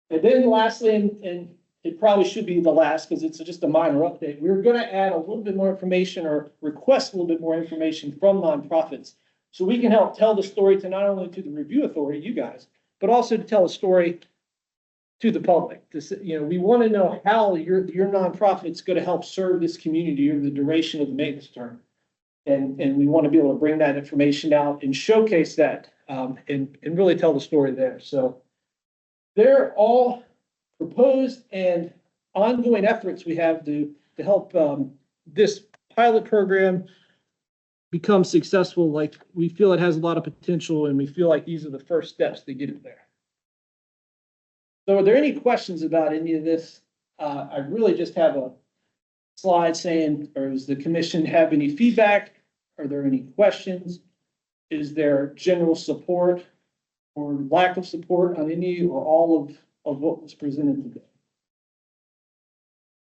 And then lastly, and it probably should be the last because it's just a minor update, we're going to add a little bit more information or request a little bit more information from nonprofits so we can help tell the story to not only to the review authority, you guys, but also to tell a story to the public. We want to know how your nonprofit's going to help serve this community over the duration of the maintenance term. And we want to be able to bring that information out and showcase that and really tell the story there. So they're all proposed and ongoing efforts we have to help this pilot program become successful. Like, we feel it has a lot of potential, and we feel like these are the first steps to get it there. So are there any questions about any of this? I really just have a slide saying, or does the commission have any feedback? Are there any questions? Is there general support or lack of support on any or all of what was presented today?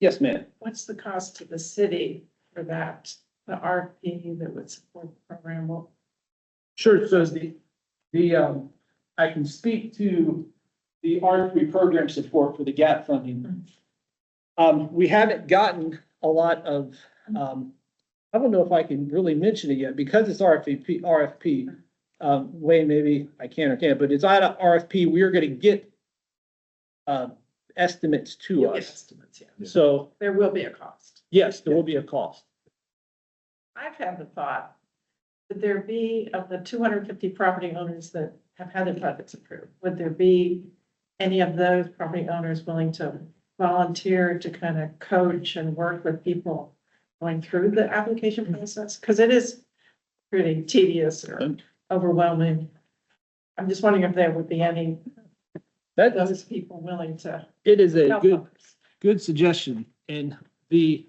Yes, ma'am. What's the cost to the city for that, the RFP that would support the program? Well, Sure. So I can speak to the RFP program support for the GAP funding. We haven't gotten a lot of, I don't know if I can really mention it yet because it's RFP. Wayne, maybe I can or can't, but it's out of RFP. We're going to get estimates to you'll get us. estimates, yeah. So There will be a cost. yes, there will be a cost. I've had the thought, would there be, of the 250 property owners that have had their projects approved, would there be any of those property owners willing to volunteer to kind of coach and work with people going through the application process? Because it is pretty tedious or overwhelming. I'm just wondering if there would be any That, those people willing to it is a help good, others. good suggestion. And we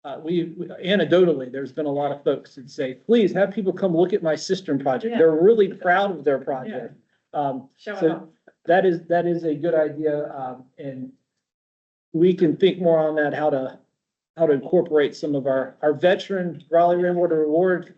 anecdotally, there's been a lot of folks that say, please have people come look at my cistern project. Yeah. They're really proud of their project. Show it So off. that is a good idea. And we can think more on that, how to incorporate some of our veteran Raleigh Rainwater Award,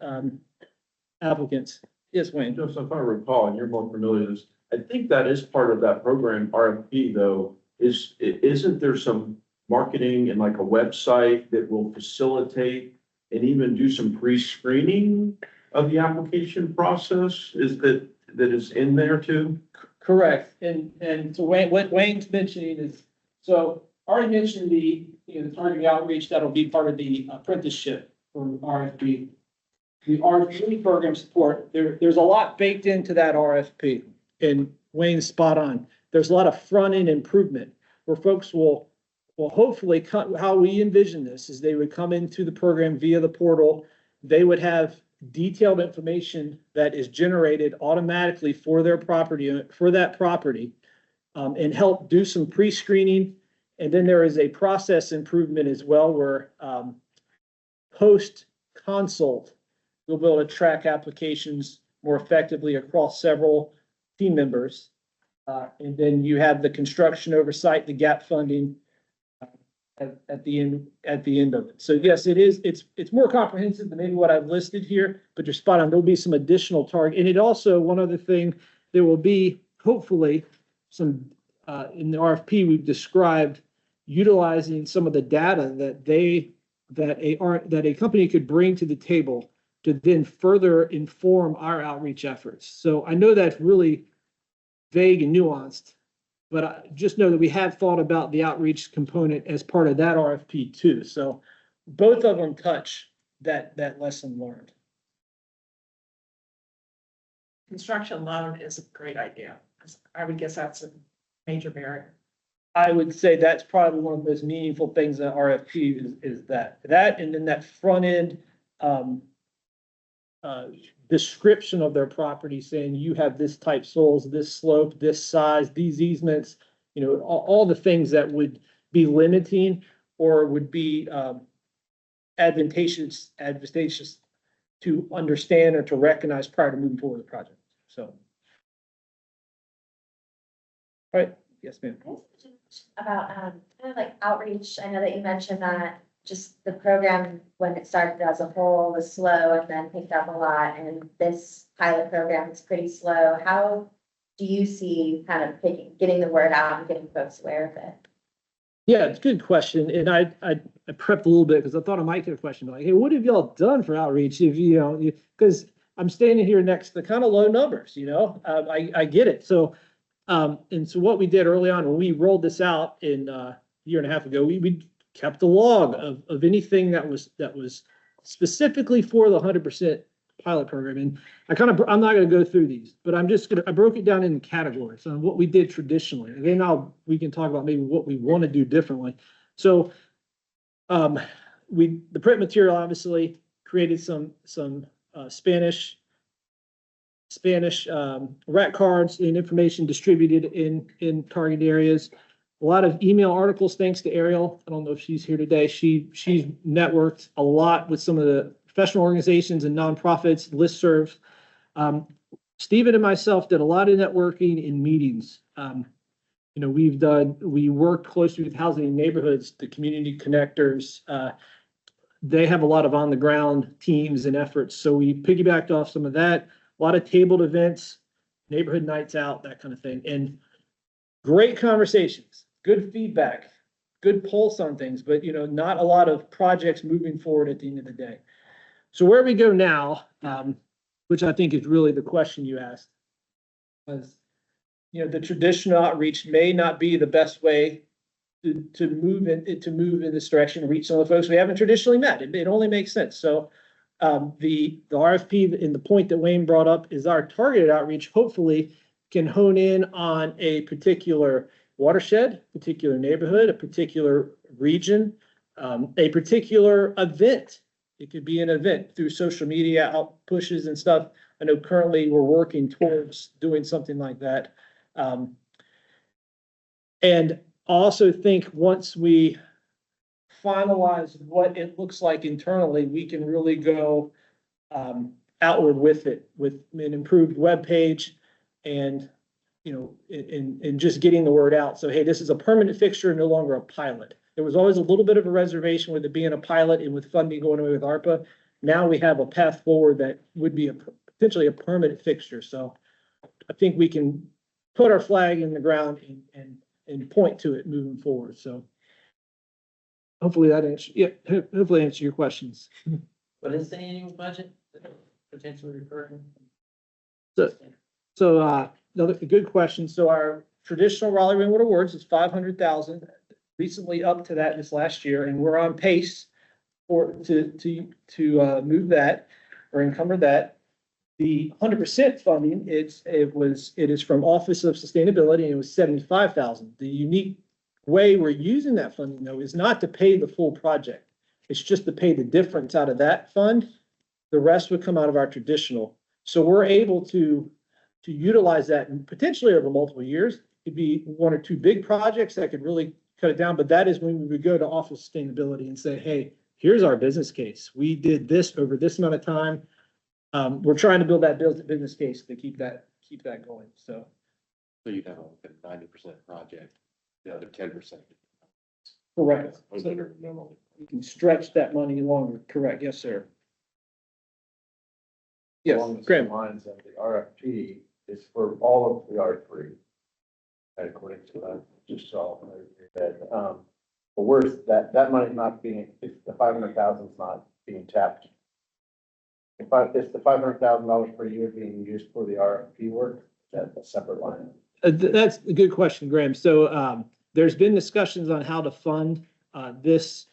applicants. Yes, Wayne. Joseph, if I recall, and you're more familiar with this, I think that is part of that program, RFP though, isn't there some marketing and like a website that will facilitate and even do some pre-screening of the application process? Is that is in there too? Correct. And so Wayne, what Wayne's mentioning is, so I already mentioned the targeting outreach, that'll be part of the apprenticeship for RFP. The RFP program support, there's a lot baked into that RFP, and Wayne's spot on. There's a lot of front-end improvement where folks will hopefully, how we envision this is they would come into the program via the portal. They would have detailed information that is generated automatically for their property, for that property, and help do some pre-screening. And then there is a process improvement as well where post consult, we'll be able to track applications more effectively across several team members. And then you have the construction oversight, the gap funding at the end of it. So yes, it's more comprehensive than maybe what I've listed here, but you're spot on. There'll be some additional target. And it also, one other thing, there will be hopefully some, in the RFP, we've described utilizing some of the data that a company could bring to the table to then further inform our outreach efforts. So I know that's really vague and nuanced, but I just know that we have thought about the outreach component as part of that RFP too. So both of them touch that lesson learned. Construction loan is a great idea. I would guess that's a major barrier. I would say that's probably one of the most meaningful things in RFP is that and then that front end description of their property saying you have this type soils, this slope, this size, these easements, all the things that would be limiting or would be advantageous to understand or to recognize prior to moving forward with the project. So. All right, yes, ma'am. About, kind of like outreach, I know that you mentioned that just the program, when it started as a whole, was slow and then picked up a lot, and this pilot program is pretty slow. How do you see kind of getting the word out and getting folks aware of it? Yeah, it's a good question. And I prepped a little bit because I thought I might get a question like, hey, what have y'all done for outreach? If because I'm standing here next to kind of low numbers, I get it. So, and so what we did early on when we rolled this out in a year and a half ago, we kept a log of anything that was specifically for the 100% pilot program. And I'm not going to go through these, but I broke it down into categories on what we did traditionally. And then we can talk about maybe what we want to do differently. So, the print material obviously created some Spanish rat cards and information distributed in target areas. A lot of email articles, thanks to Ariel. I don't know if she's here today. She's networked a lot with some of the professional organizations and nonprofits, listservs. Stephen and myself did a lot of networking in meetings. We worked closely with housing and neighborhoods, the community connectors. They have a lot of on the ground teams and efforts. So we piggybacked off some of that, a lot of tabled events, neighborhood nights out, that kind of thing. And great conversations, good feedback, good pulse on things, but not a lot of projects moving forward at the end of the day. So where we go now, which I think is really the question you asked, was, the traditional outreach may not be the best way to move in this direction and reach some of the folks we haven't traditionally met. It only makes sense. So The RFP and the point that Wayne brought up is our targeted outreach hopefully can hone in on a particular watershed, particular neighborhood, a particular region, a particular event. It could be an event through social media out pushes and stuff. I know currently we're working towards doing something like that. And I also think once we finalize what it looks like internally, we can really go outward with it, with an improved webpage and, you know, in just getting the word out. So, hey, this is a permanent fixture, no longer a pilot. There was always a little bit of a reservation with it being a pilot and with funding going away with ARPA. Now we have a path forward that would be potentially a permanent fixture. So I think we can put our flag in the ground and point to it moving forward. So hopefully that hopefully answer your questions. What is the annual budget potentially referring? So another good question. So our traditional Raleigh Rainwater Awards is 500,000, recently up to that this last year, and we're on pace to move that or encumber that. The 100% funding, it is from Office of Sustainability, and it was 75,000. The unique way we're using that funding though is not to pay the full project. It's just to pay the difference out of that fund. The rest would come out of our traditional. So we're able to utilize that and potentially over multiple years. It'd be one or two big projects that could really cut it down, but that is when we would go to Office of Sustainability and say, hey, here's our business case. We did this over this amount of time. We're trying to build that business case to keep that going. So you'd have a 90% project, the other 10%. correct. So you can stretch that money longer. Correct. Yes, sir. Yes, Along the Graham. same lines of the RFP is for all of the R3. According to that, just saw that, but where's that money not being, if the 500,000 is not being tapped? If the $500,000 per year being used for the RFP work, that's a separate line. That's a good question, Graham. So there's been discussions on how to fund this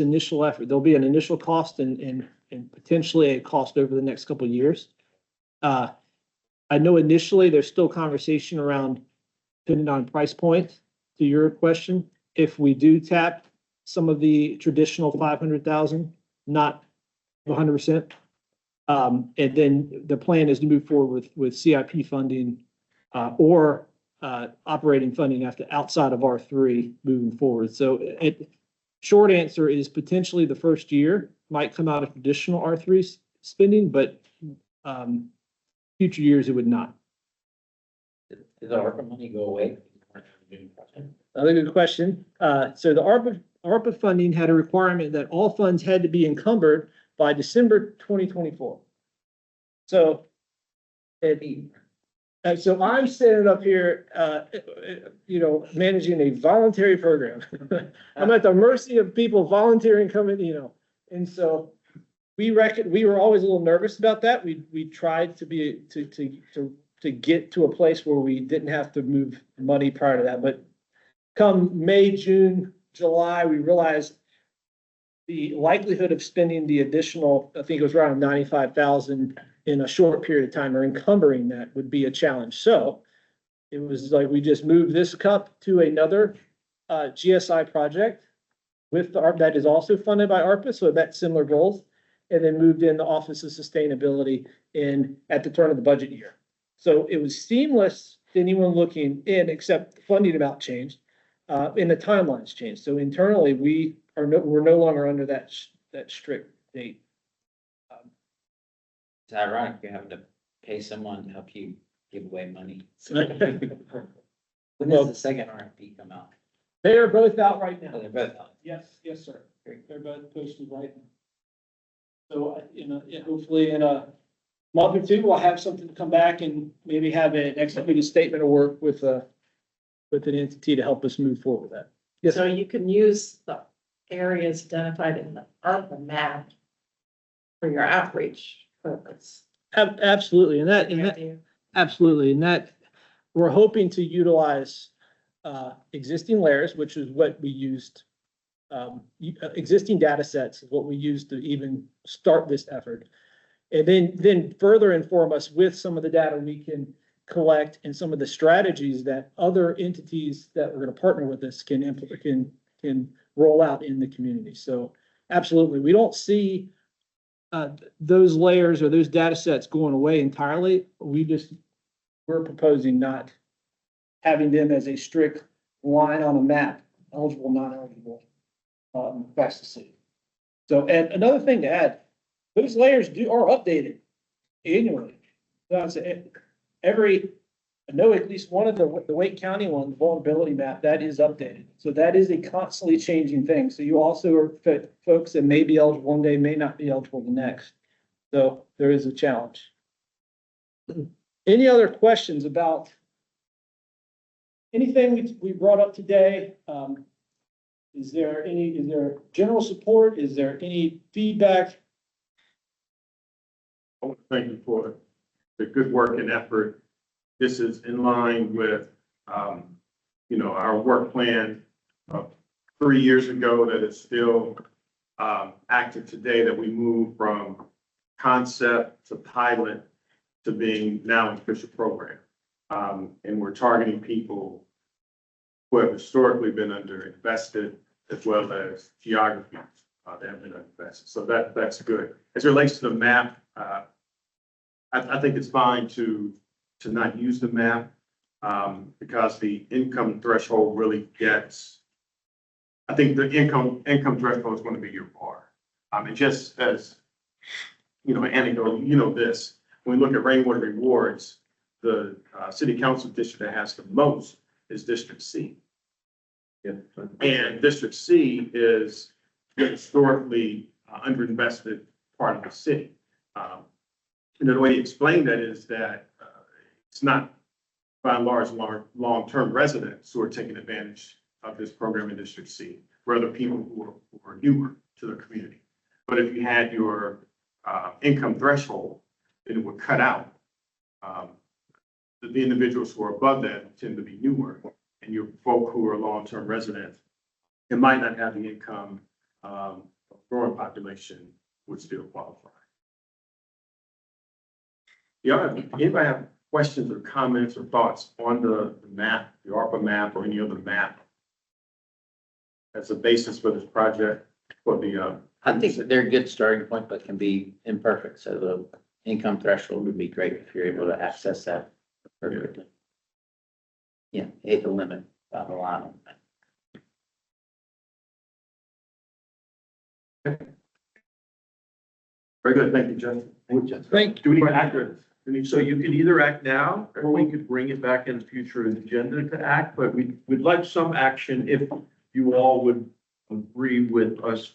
initial effort. There'll be an initial cost and potentially a cost over the next couple of years. I know initially there's still conversation around depending on price point to your question. If we do tap some of the traditional 500,000, not 100%. And then the plan is to move forward with CIP funding or operating funding outside of R3 moving forward. So short answer is potentially the first year might come out of traditional R3 spending, but future years it would not. Did the ARPA money go away? Another good question. So the ARPA funding had a requirement that all funds had to be encumbered by December 2024. So so I'm standing up here, managing a voluntary program. I'm at the mercy of people volunteering coming, and so we were always a little nervous about that. We tried to get to a place where we didn't have to move money prior to that, but come May, June, July, we realized the likelihood of spending the additional, I think it was around 95,000 in a short period of time or encumbering that would be a challenge. So it was like, we just moved this cup to another GSI project with that is also funded by ARPA. So that similar goals, and then moved in the Office of Sustainability at the turn of the budget year. So it was seamless to anyone looking in, except the funding amount changed and the timelines changed. So internally, we're no longer under that strict date. It's ironic you're having to pay someone to help you give away money. When does the second RFP come out? They are both out right now. Oh, they're both out. Yes, sir. They're both posted right now. So, hopefully in a month or two, we'll have something to come back and maybe have an executed statement of work with an entity to help us move forward with that. Yes. So you can use the areas identified in the ARPA map for your outreach purpose. Absolutely. Absolutely. And that we're hoping to utilize existing layers, which is what we used existing data sets is what we use to even start this effort. And then further inform us with some of the data we can collect and some of the strategies that other entities that we're going to partner with us can implement, can roll out in the community. So absolutely, we don't see those layers or those data sets going away entirely. We're proposing not having them as a strict line on a map, eligible, non-eligible, across the city. So, and another thing to add, those layers are updated annually. That's I know at least one of the Wake County one, the vulnerability map, that is updated. So that is a constantly changing thing. So you also are folks that may be eligible one day, may not be eligible the next. So there is a challenge. Any other questions about anything we brought up today? Is there general support? Is there any feedback? I want to thank you for the good work and effort. This is in line with, our work plan of 3 years ago that is still active today, that we move from concept to pilot to being now an official program. And we're targeting people who have historically been underinvested, as well as geographies that have been underinvested. So that's good. As it relates to the map, I think it's fine to not use the map because the income threshold really gets, I think the income threshold is going to be your bar. And just as, an anecdote, this, when we look at rainwater rewards, the city council district that has the most is District C. Yeah. And District C is historically underinvested part of the city. And the way you explain that is that it's not, by and large, long-term residents who are taking advantage of this program in District C, rather people who are newer to the community. But if you had your income threshold, then it would cut out the individuals who are above that tend to be newer, and your folk who are long-term residents, it might not have the income, growing population would still qualify. Anybody have questions or comments or thoughts on the map, the ARPA map, or any other map as a basis for this project, for the, I think that they're a good starting point, but can be imperfect. So the income threshold would be great if you're able to access that perfectly. Yeah, hate to limit a lot on that. very good, thank you, Justin. Thank Do we need to act or? So you could either act now, or we could bring it back in the future agenda to act, but we'd like some action if you all would agree with us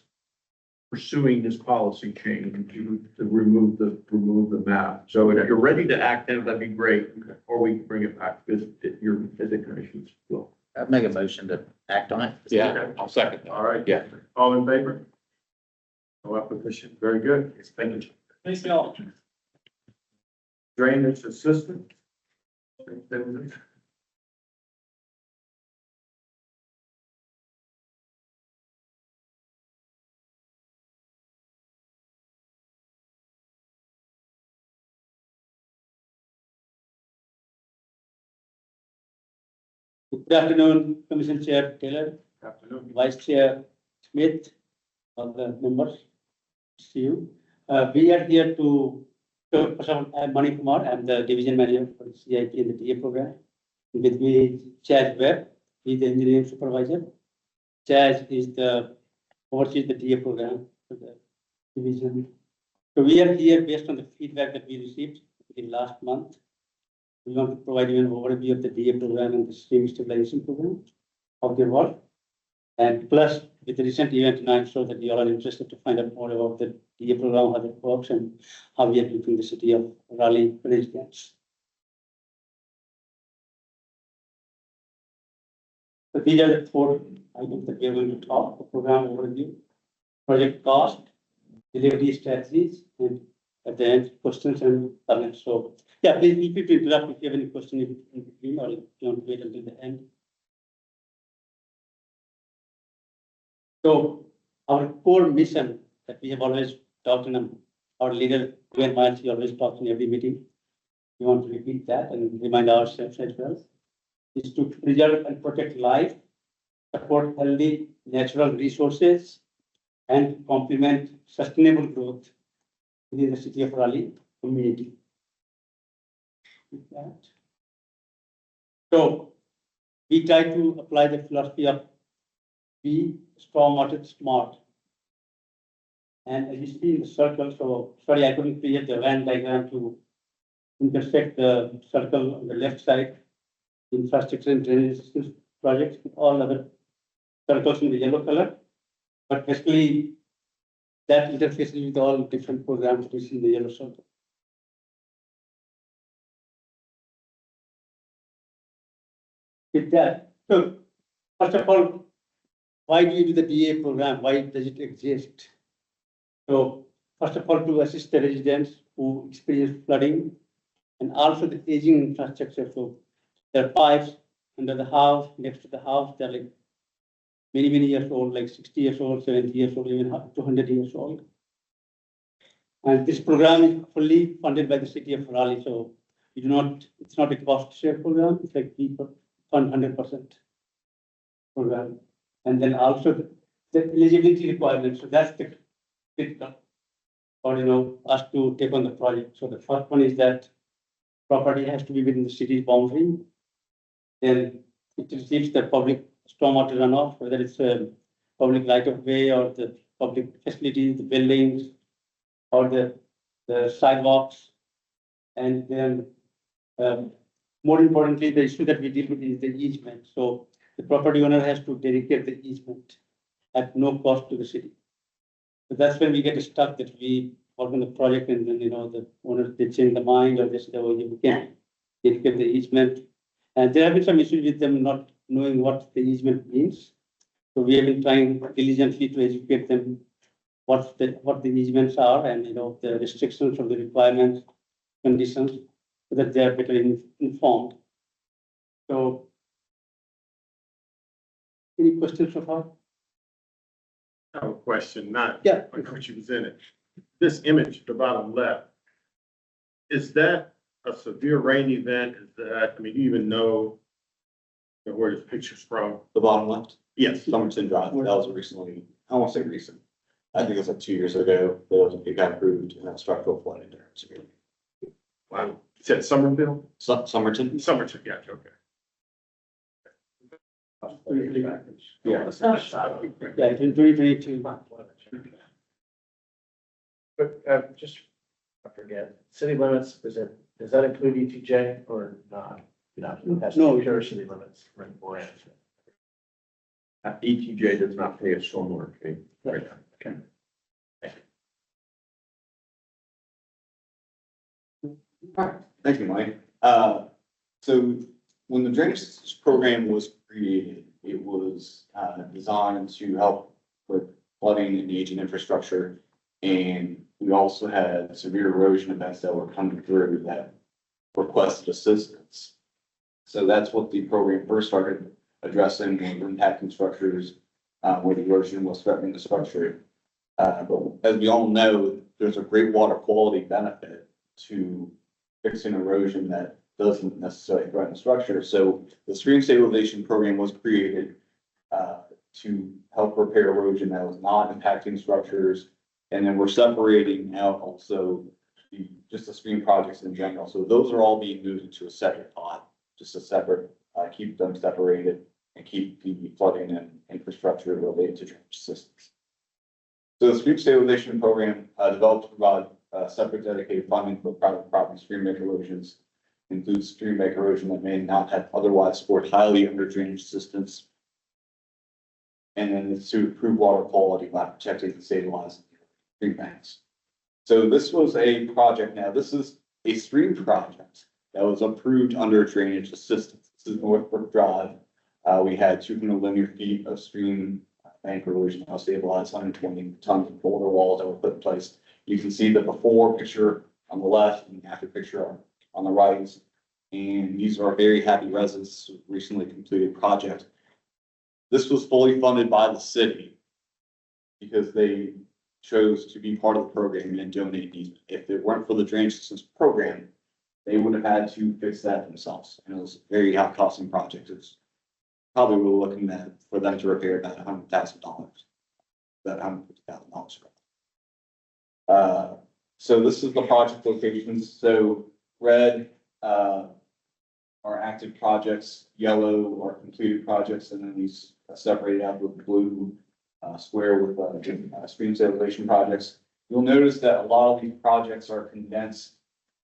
pursuing this policy change to remove the map. So if you're ready to act, then that'd be great, or we can bring it back as the commission's will. I'd make a motion to act on it. Yeah, I'll second that. All right. Yeah. All in favor? No opposition. Very good. Thank you. Thanks, y'all. Drainage assistant. Good afternoon, Commission Chair Taylor, Afternoon. Vice Chair Smith, all the members. See you. We are here to talk some Mani Kumar. I'm the division manager for the CIP and the DA program. With me, Chaz Webb, he's the engineering supervisor. Chaz is oversees the DA program for the division. So we are here based on the feedback that we received in last month. We want to provide you an overview of the DA program and the stream stabilization program of their work. And plus, with the recent event tonight, so that you all are interested to find out more about the DA program, how it works, and how we are helping the city of Raleigh residents. So these are the 4 items that we are going to talk: the program overview, project cost, delivery strategies, and at the end, questions and comments. So, yeah, please feel free to interrupt if you have any question in between, or if you want to wait until the end. So our core mission that we have always talked in our leader, Gwen Miles, he always talks in every meeting. We want to repeat that and remind ourselves as well, is to preserve and protect life, support healthy natural resources, and complement sustainable growth within the city of Raleigh community. With that. So we try to apply the philosophy of be stormwater smart. And as you see in the circle, so sorry, I couldn't create the Venn diagram to intersect the circle on the left side, infrastructure and drainage systems projects, all other circles in the yellow color. But basically, that interfaces with all different programs we see in the yellow circle. With that, so first of all, why do you do the DA program? Why does it exist? So first of all, to assist the residents who experience flooding and also the aging infrastructure. So there are pipes under the house, next to the house, they're like many years old, like 60 years old, 70 years old, even 200 years old. And this program is fully funded by the city of Raleigh. So you do not, it's not a cost share program, it's like we fund 100% program. And then also the eligibility requirements. So that's the critical for us to take on the project. So the first one is that property has to be within the city's boundary. Then it receives the public stormwater runoff, whether it's a public right of way or the public facilities, the buildings, or the sidewalks. And then more importantly, the issue that we deal with is the easement. So the property owner has to dedicate the easement at no cost to the city. So that's when we get stuck that we work on the project and then, the owners, they change their mind or they say, oh, we can't dedicate the easement. And there have been some issues with them not knowing what the easement means. So we have been trying diligently to educate them what the easements are and, the restrictions or the requirements, conditions, so that they are better informed. So any questions so far? I have a question, not Yeah. what you was in it. This image, at the bottom left, is that a severe rain event? Is that, do you even know where this picture's from? The bottom left, Yes. Somerton Drive, that was recently, I won't say recent. I think it was like 2 years ago, it got approved and that structural flooding there. Wow. You said Somerville? Somerton? Somerton, gotcha, okay. Yeah. Yeah, it's in 2022. But, just, I forget, city limits, does that include ETJ or not? That's No. pure city limits, right, or ETJ does not pay a stormwater fee. Right. Okay. Thank you, Mike. So when the drainage systems program was created, it was designed to help with flooding and aging infrastructure. And we also had severe erosion events that were coming through that requested assistance. So that's what the program first started addressing, were impacting structures where the erosion was threatening the structure. But as we all know, there's a great water quality benefit to fixing erosion that doesn't necessarily threaten the structure. So the stream stabilization program was created to help repair erosion that was not impacting structures. And then we're separating out also just the stream projects in general. So those are all being moved into a separate pot, just a separate, keep them separated and keep the flooding and infrastructure related to drainage systems. So the stream stabilization program developed to provide separate dedicated funding for private property stream bank erosions, includes stream bank erosion that may not have otherwise scored highly under drainage systems. And then it's to improve water quality by protecting and stabilizing stream banks. So this was a project. Now this is a stream project that was approved under drainage assistance. This is Northbrook Drive. We had 200 linear feet of stream bank erosion, stabilized 120 tons of boulder walls that were put in place. You can see the before picture on the left and the after picture on the right. And these are very happy residents, recently completed project. This was fully funded by the city. because they chose to be part of the program and donate these. If it weren't for the drainage systems program, they would have had to fix that themselves. And it was a very high costing project. It's probably we're looking at for them to repair about $100,000. About $150,000. So this is the project locations. So red, are active projects, yellow are completed projects, and then these separated out with blue, square with, stream stabilization projects. You'll notice that a lot of these projects are condensed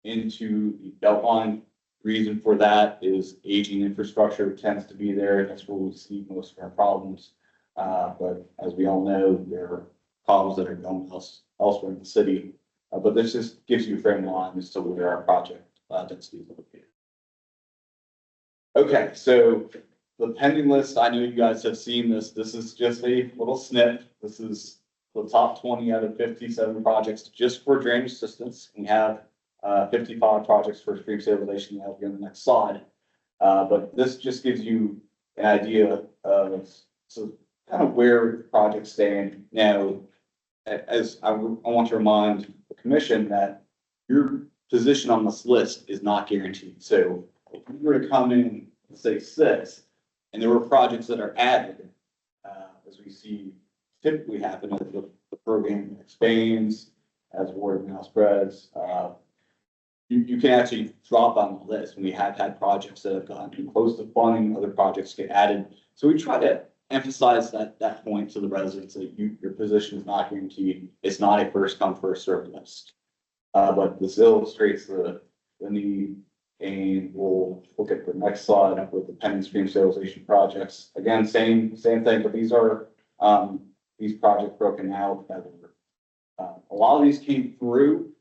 into the Beltline. Reason for that is aging infrastructure tends to be there. That's where we see most of our problems. But as we all know, there are problems that are going elsewhere in the city. But this just gives you a frame of line as to where our project density is located. Okay, so the pending list, I know you guys have seen this. This is just a little snip. This is the top 20 out of 57 projects just for drainage systems. We have 55 projects for stream stabilization. That'll be on the next slide. But this just gives you an idea of so kind of where the projects stand. Now, as I want to remind the commission that your position on this list is not guaranteed. So if you were to come in, let's say 6, and there were projects that are added, as we see typically happen as the program expands, as word of mouth spreads, you can actually drop on the list. When we have had projects that have gotten close to funding, other projects get added. So we try to emphasize that point to the residents that your position is not guaranteed. It's not a first come, first served list. But this illustrates the need, and we'll look at the next slide with the pending stream stabilization projects. Again, same thing, but these are these projects broken out. A lot of these came through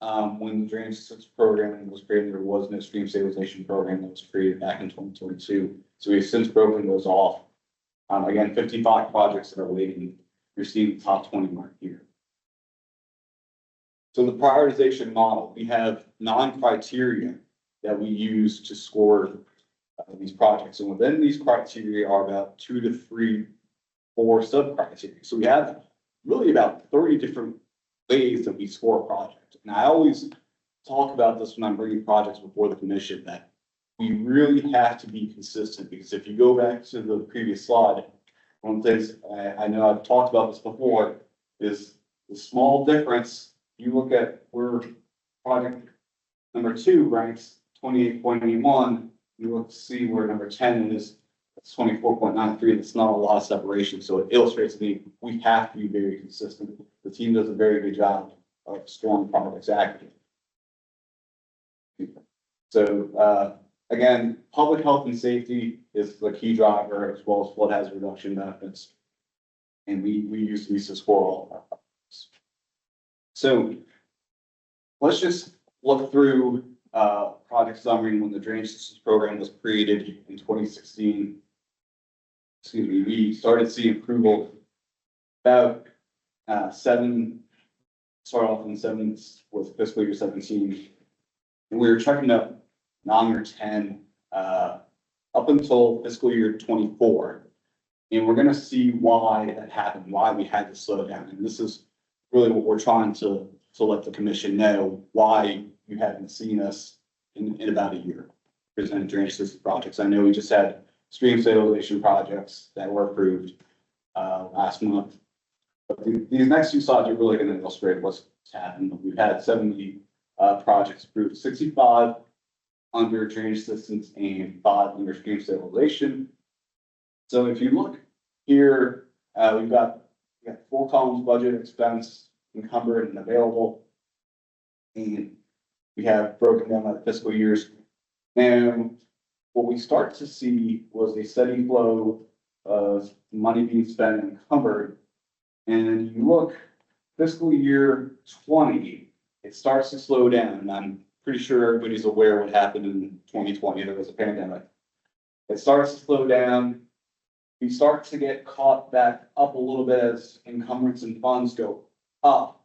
when the drainage systems program was created. There was no stream stabilization program that was created back in 2022. So we've since broken those off. Again, 55 projects that are waiting. You're seeing the top 20 mark here. So the prioritization model, we have 9 criteria that we use to score these projects. And within these criteria are about 2 to 3, 4 sub-criteria. So we have really about 30 different ways that we score a project. And I always talk about this when I'm bringing projects before the commission, that we really have to be consistent, because if you go back to the previous slide, one of the things I know I've talked about this before is the small difference. You look at where project number 2 ranks 28.81, you look to see where number 10 is, it's 24.93. That's not a lot of separation. So it illustrates to me we have to be very consistent. The team does a very good job of scoring projects accurately. So again, public health and safety is the key driver, as well as flood hazard reduction benefits. And we use these to score all of our projects. So let's just look through project summary. When the drainage systems program was created in 2016, we started seeing approval about 7, start off in 7 with fiscal year 17. And we were checking up 9 or 10 up until fiscal year 24. And we're going to see why that happened, why we had to slow down. And this is really what we're trying to let the commission know, why you haven't seen us in about a year presenting drainage system projects. I know we just had stream stabilization projects that were approved last month. But these next 2 slides are really going to illustrate what's happened. We've had 70 projects approved, 65 under drainage systems and 5 under stream stabilization. So if you look here, we've got 4 columns: budget, expense, encumbered, and available. And we have broken down by the fiscal years. Now, what we start to see was a steady flow of money being spent and encumbered. And you look fiscal year 20, it starts to slow down. And I'm pretty sure everybody's aware what happened in 2020. There was a pandemic. It starts to slow down. We start to get caught back up a little bit as encumbrance and funds go up.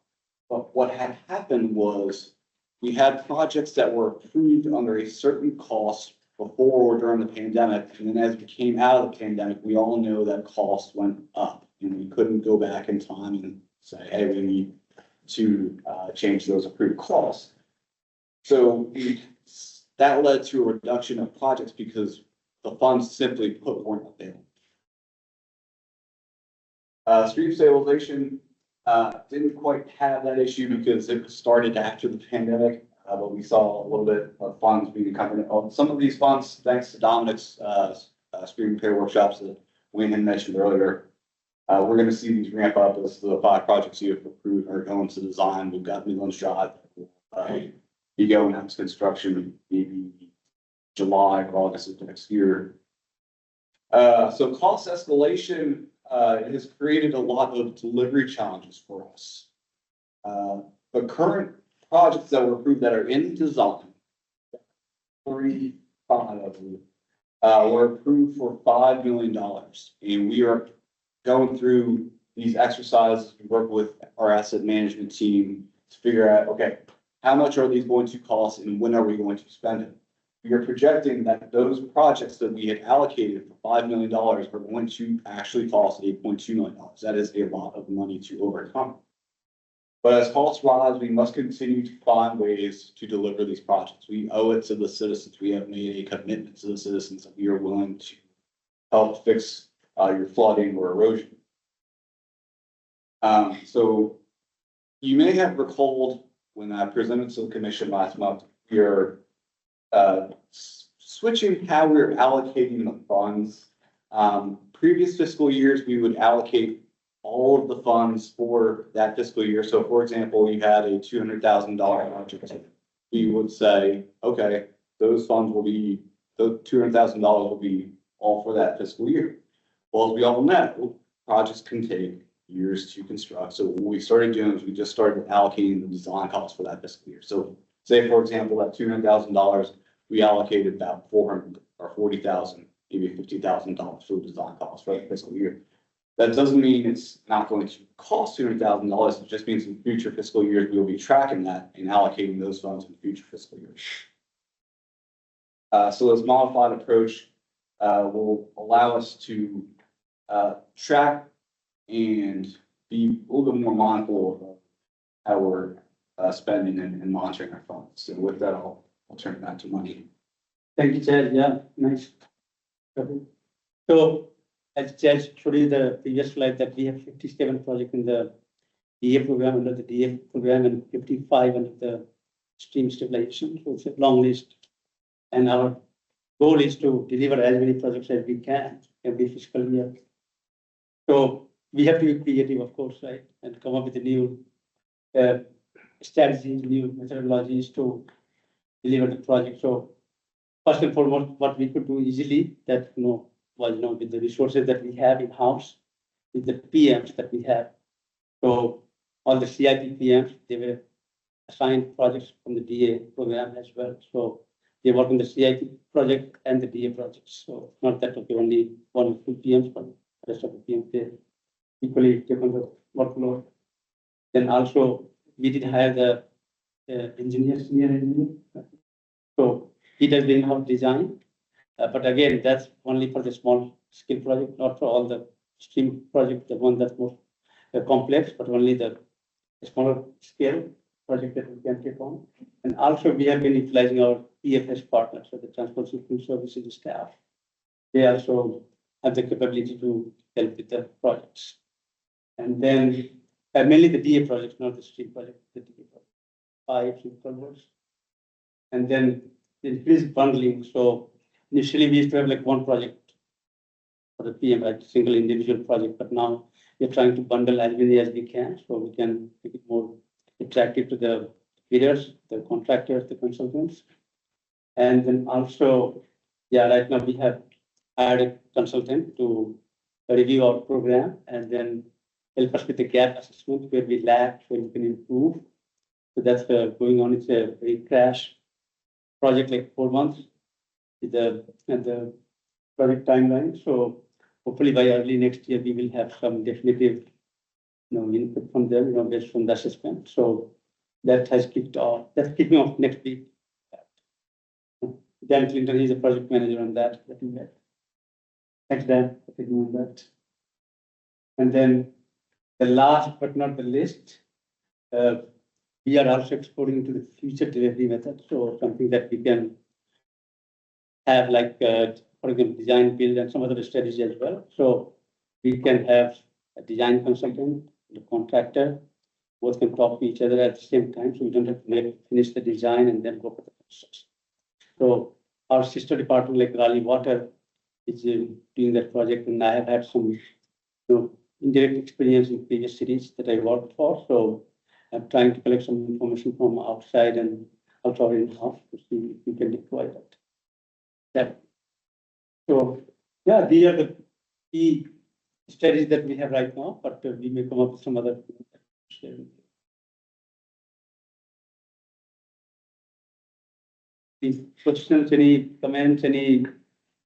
But what had happened was we had projects that were approved under a certain cost before or during the pandemic. And then as we came out of the pandemic, we all know that costs went up and we couldn't go back in time and say, hey, we need to change those approved costs. So that led to a reduction of projects because the funds simply put weren't available. Street stabilization didn't quite have that issue because it started after the pandemic, but we saw a little bit of funds being covered. Some of these funds, thanks to Dominic's street repair workshops that Wayne had mentioned earlier, we're going to see these ramp up as the 5 projects you have approved are going to design. We've got Midlands Drive. You go and have construction maybe July or August of next year. So cost escalation has created a lot of delivery challenges for us. The current projects that were approved that are in design, 5 of them, were approved for $5 million. And we are going through these exercises to work with our asset management team to figure out, okay, how much are these going to cost and when are we going to spend it? We are projecting that those projects that we had allocated for $5 million are going to actually cost $8.2 million. That is a lot of money to overcome. But as costs rise, we must continue to find ways to deliver these projects. We owe it to the citizens. We have made a commitment to the citizens that we are willing to help fix your flooding or erosion. So you may have recalled when I presented to the commission last month, we are switching how we're allocating the funds. Previous fiscal years, we would allocate all of the funds for that fiscal year. So for example, you had a $200,000 budget. We would say, okay, those funds will be, the $200,000 will be all for that fiscal year. Well, as we all know, projects can take years to construct. So what we started doing is we just started allocating the design costs for that fiscal year. So say, for example, that $200,000, we allocated about $400,000 or $40,000, maybe $50,000 for the design costs for the fiscal year. That doesn't mean it's not going to cost $200,000. It just means in future fiscal years, we will be tracking that and allocating those funds in future fiscal years. So this modified approach will allow us to track and be a little bit more mindful of how we're spending and monitoring our funds. So with that, I'll turn it back to Money. Thank you, Chair. Yeah, nice. So as Chair showed you the previous slide that we have 57 projects in the DA program, under the DA program, and 55 under the stream stabilization. So it's a long list. And our goal is to deliver as many projects as we can every fiscal year. So we have to be creative, of course, right? And come up with a new strategies, new methodologies to deliver the project. So first and foremost, what we could do easily that, was, with the resources that we have in house, with the PMs that we have. So all the CIP PMs, they were assigned projects from the DA program as well. So they work on the CIP project and the DA projects. So not that only 1 or 2 PMs, but the rest of the PMs, they equally take on the workload. Then also we did hire the senior engineer. So he does the in-house design. But again, that's only for the small scale project, not for all the stream project, the one that's more complex, but only the smaller scale project that we can take on. And also we have been utilizing our EFS partners, so the Transport System Services staff. They also have the capability to help with the projects. And then mainly the DA projects, not the stream project, the DA project, pipes and culverts. And then increased bundling. So initially we used to have like 1 project for the PM, like single individual project, but now we're trying to bundle as many as we can, so we can make it more attractive to the bidders, the contractors, the consultants. And then also, right now we have hired a consultant to review our program and then help us with the gap assessment where we lack, where we can improve. So that's going on. It's a very crash project, like 4 months with the project timeline. So hopefully by early next year, we will have some definitive input from them, based on the assessment. So that has kicked off. That's kicking off next week. Dan Clinton, he's a project manager on that we met. Thanks, Dan, for taking on that. And then the last but not the least, we are also exploring into the future delivery method, so something that we can have like, for example, design, build, and some other strategy as well. So we can have a design consultant, the contractor, both can talk to each other at the same time, so we don't have to finish the design and then go for the process. So our sister department, like Raleigh Water, is doing that project, and I have had some, indirect experience in previous cities that I worked for. So I'm trying to collect some information from outside and also in-house to see if we can deploy that. So, yeah, these are the key studies that we have right now, but we may come up with some other. Any questions, any comments, any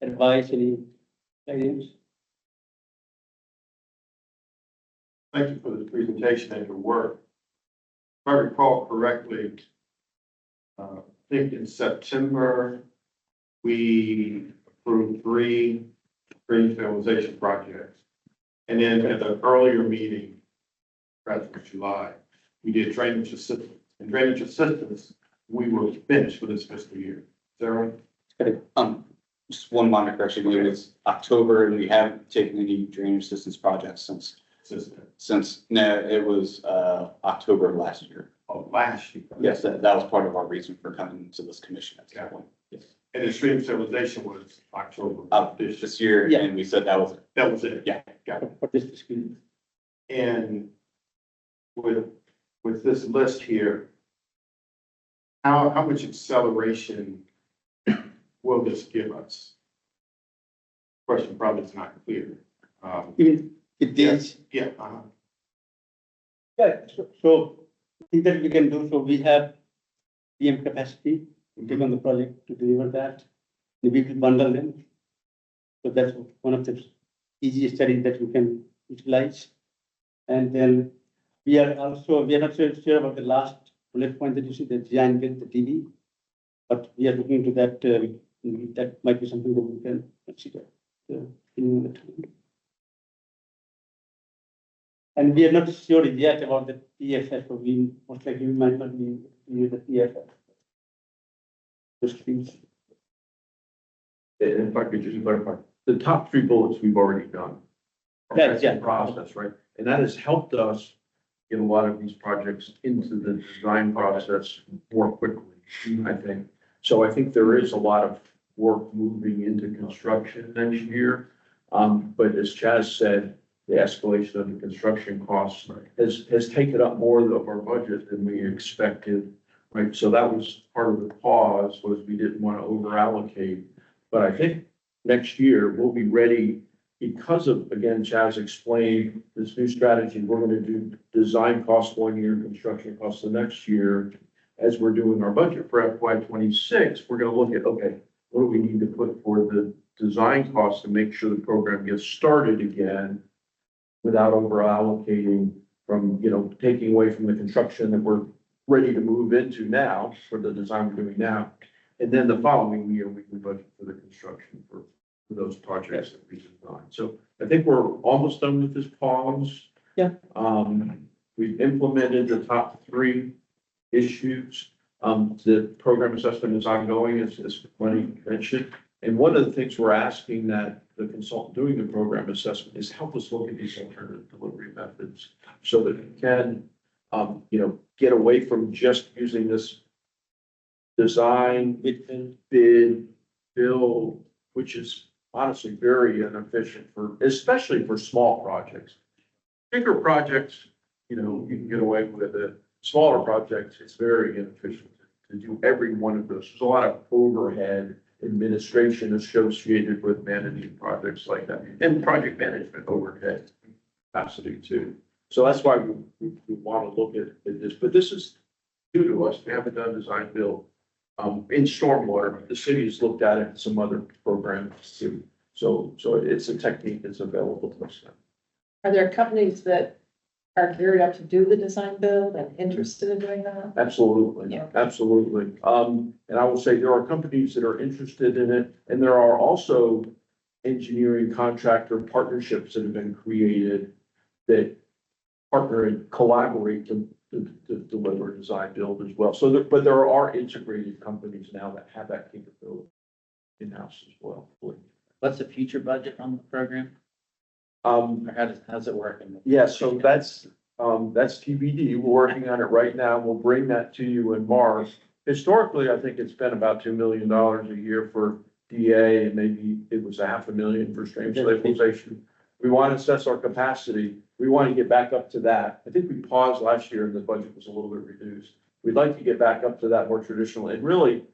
advice, any guidance? Thank you for the presentation and your work. If I recall correctly, I think in September, we approved 3 greenfieldization projects. And then at the earlier meeting, perhaps in July, we did drainage assistance. And drainage assistance, we were finished for this fiscal year. Is that right? Just one minor correction, it was October and we haven't taken any drainage assistance projects since, no, it was, October of last year. Oh, last year. Yes, that was part of our reason for coming to this commission at that point. Yes. And the stream stabilization was October This year, Yeah. and we said that was, That was it. yeah. Got it. For this fiscal year. And with this list here, how much acceleration will this give us? Question probably is not clear. It is. Yeah. Yeah, so things that we can do, so we have PM capacity to take on the project to deliver that. We will bundle them. So that's one of the easiest studies that we can utilize. And then we are not so sure about the last bullet point that you see, the design build, the DB. But we are looking into that, that might be something that we can consider. And we are not sure yet about the PFS, so we most likely we might not be use the PFS. Just please. And if I could just clarify, the top 3 bullets we've already done. Right, yeah. Process, right? And that has helped us get a lot of these projects into the design process more quickly, I think. So I think there is a lot of work moving into construction next year. But as Chaz said, the escalation of the construction costs has taken up more of our budget than we expected, right? So that was part of the cause, was we didn't want to over allocate. But I think next year we'll be ready because of, again, Chaz explained this new strategy. We're going to do design costs 1 year, construction costs the next year. As we're doing our budget for FY26, we're going to look at, okay, what do we need to put for the design costs to make sure the program gets started again without over allocating from, taking away from the construction that we're ready to move into now for the design we're doing now. And then the following year, we can budget for the construction for those projects that we designed. So I think we're almost done with this pause. Yeah. We've implemented the top 3 issues. The program assessment is ongoing, as Lenny mentioned. And one of the things we're asking that the consultant doing the program assessment is help us look at these alternative delivery methods so that we can, get away from just using this design, bid, build, which is honestly very inefficient especially for small projects. Bigger projects, you can get away with it. Smaller projects, it's very inefficient to do every one of those. There's a lot of overhead administration associated with managing projects like that, and project management overhead capacity too. So that's why we want to look at this, but this is new to us. We haven't done design build. In stormwater, the city has looked at it in some other programs too. So it's a technique that's available to us now. Are there companies that are geared up to do the design build and interested in doing that? Absolutely, Yeah. absolutely. And I will say there are companies that are interested in it, and there are also engineering contractor partnerships that have been created that partner and collaborate to deliver design build as well. So, but there are integrated companies now that have that capability in-house as well. What's the future budget on the program? Or how's it working? Yeah, so that's TBD. We're working on it right now. We'll bring that to you in March. Historically, I think it's been about $2 million a year for DA, and maybe it was $500,000 for stream stabilization. We want to assess our capacity. We want to get back up to that. I think we paused last year and the budget was a little bit reduced. We'd like to get back up to that more traditional, and really